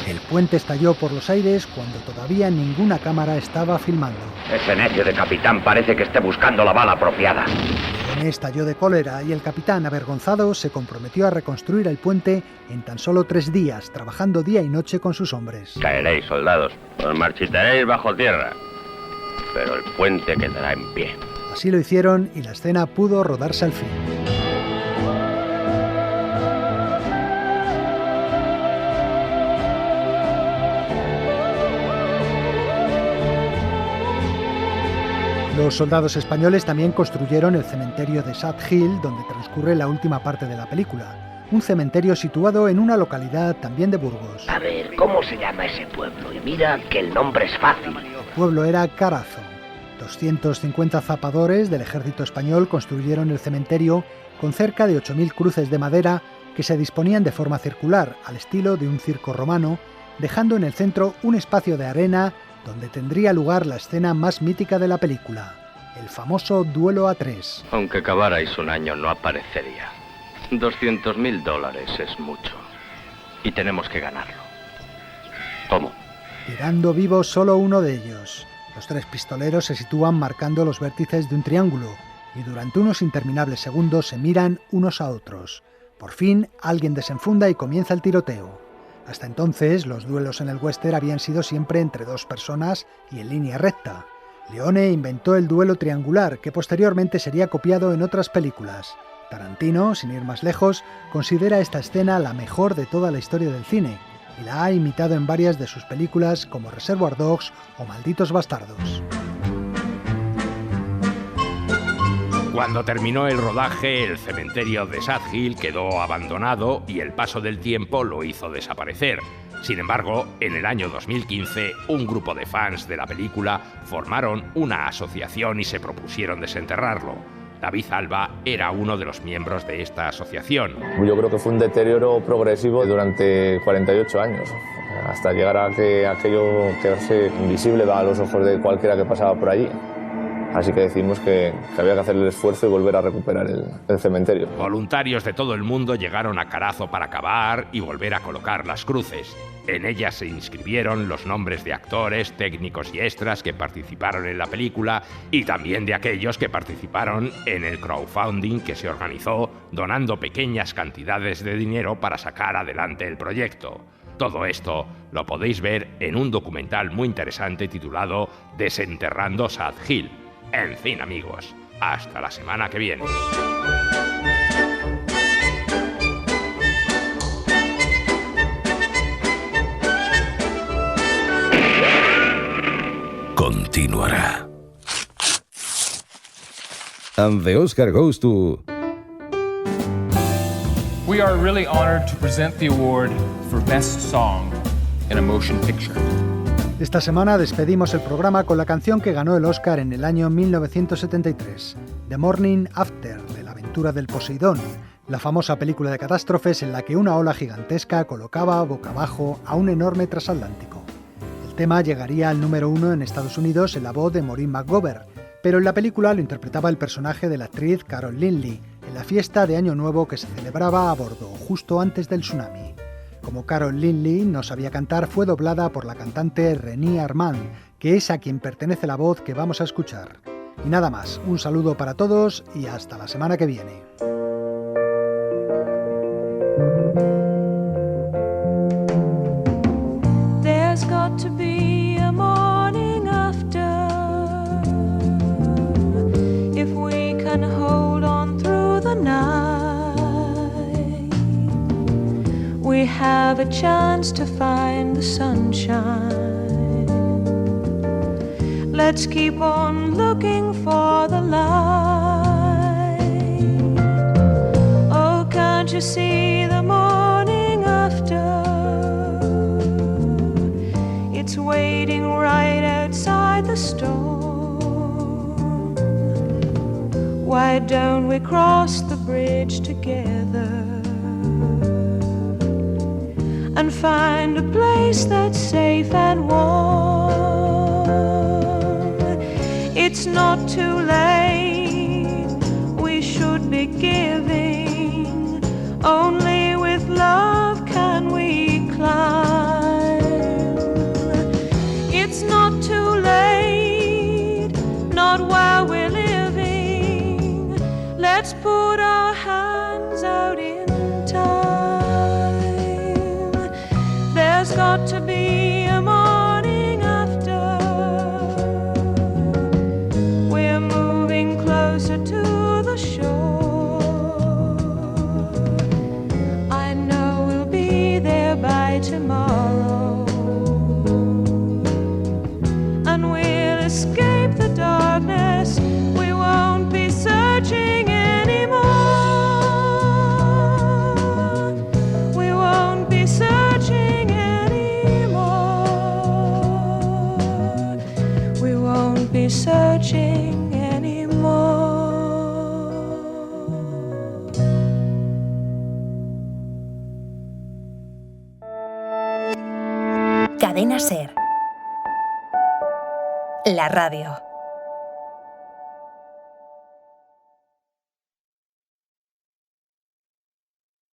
Speaker 4: El puente estalló por los aires cuando todavía ninguna cámara estaba filmando.
Speaker 10: Ese necio de capitán parece que esté buscando la bala apropiada.
Speaker 4: Leone estalló de cólera y el capitán, avergonzado, se comprometió a reconstruir el puente en tan solo 3 días, trabajando día y noche con sus hombres.
Speaker 18: Caeréis, soldados. Os marchitaréis bajo tierra. Pero el puente quedará en pie.
Speaker 4: Así lo hicieron y la escena pudo rodarse al fin. Los soldados españoles también construyeron el cementerio de Sad Hill, donde transcurre la última parte de la película. Un cementerio situado en una localidad también de Burgos.
Speaker 10: A ver, ¿cómo se llama ese pueblo? Y mira que el nombre es fácil.
Speaker 4: El pueblo era Carazo. 250 zapadores del ejército español construyeron el cementerio con cerca de 8.000 cruces de madera que se disponían de forma circular, al estilo de un circo romano, dejando en el centro un espacio de arena donde tendría lugar la escena más mítica de la película, el famoso duelo a 3.
Speaker 18: Aunque cavarais un año no aparecería. $200.000 es mucho. Y tenemos que ganarlo. ¿Cómo?
Speaker 4: Quedando vivo solo uno de ellos. Los 3 pistoleros se sitúan marcando los vértices de un triángulo y durante unos interminables segundos se miran unos a otros. Por fin, alguien desenfunda y comienza el tiroteo. Hasta entonces, los duelos en el western habían sido siempre entre 2 personas y en línea recta. Leone inventó el duelo triangular, que posteriormente sería copiado en otras películas. Tarantino, sin ir más lejos, considera esta escena la mejor de toda la historia del cine, y la ha imitado en varias de sus películas como Reservoir Dogs o Malditos Bastardos.
Speaker 13: Cuando terminó el rodaje, el cementerio de Sad Hill quedó abandonado y el paso del tiempo lo hizo desaparecer. Sin embargo, en el año 2015, un grupo de fans de la película formaron una asociación y se propusieron desenterrarlo. David Alba era uno de los miembros de esta asociación.
Speaker 6: Yo creo que fue un deterioro progresivo durante 48 años, hasta llegar a que aquello quedase invisible a los ojos de cualquiera que pasaba por allí. Así que decidimos que había que hacer el esfuerzo y volver a recuperar el cementerio.
Speaker 13: Voluntarios de todo el mundo llegaron a Carazo para cavar y volver a colocar las cruces. En ellas se inscribieron los nombres de actores, técnicos y extras que participaron en la película y también de aquellos que participaron en el crowdfunding que se organizó donando pequeñas cantidades de dinero para sacar adelante el proyecto. Todo esto lo podéis ver en un documental muy interesante titulado Desenterrando Sad Hill. En fin, amigos, hasta la semana que viene.
Speaker 8: Continuará. And the Oscar goes to...
Speaker 9: We are really honored to present the award for Best Song in a Motion Picture.
Speaker 4: Esta semana despedimos el programa con la canción que ganó el Oscar en el año 1973, The Morning After, de La aventura del Poseidón, la famosa película de catástrofes en la que una ola gigantesca colocaba boca abajo a un enorme transatlántico. El tema llegaría al número 1 en Estados Unidos en la voz de Maureen McGovern, pero en la película lo interpretaba el personaje de la actriz Carol Lynley, en la fiesta de Año Nuevo que se celebraba a bordo, justo antes del tsunami. Como Carol Lynley no sabía cantar, fue doblada por la cantante Renée Armand, que es a quien pertenece la voz que vamos a escuchar. Y nada más, un saludo para todos y hasta la semana que viene.
Speaker 11: There's got to be a morning after, if we can hold on through the night. We have a chance to find the sunshine. Let's keep on looking for the light. Oh, can't you see the morning after? It's waiting right outside the storm. Why don't we cross the bridge together and find a place that's safe and warm? It's not too late, we should be giving. Only with love can we climb. It's not too late, not while we're living. Let's put our hands out in time. There's got to be a morning after. We're moving closer to the shore. I know we'll be there by tomorrow, and we'll escape the darkness. We won't be searching anymore. We won't be searching anymore. We won't be searching anymore.
Speaker 7: Cadena SER. La radio.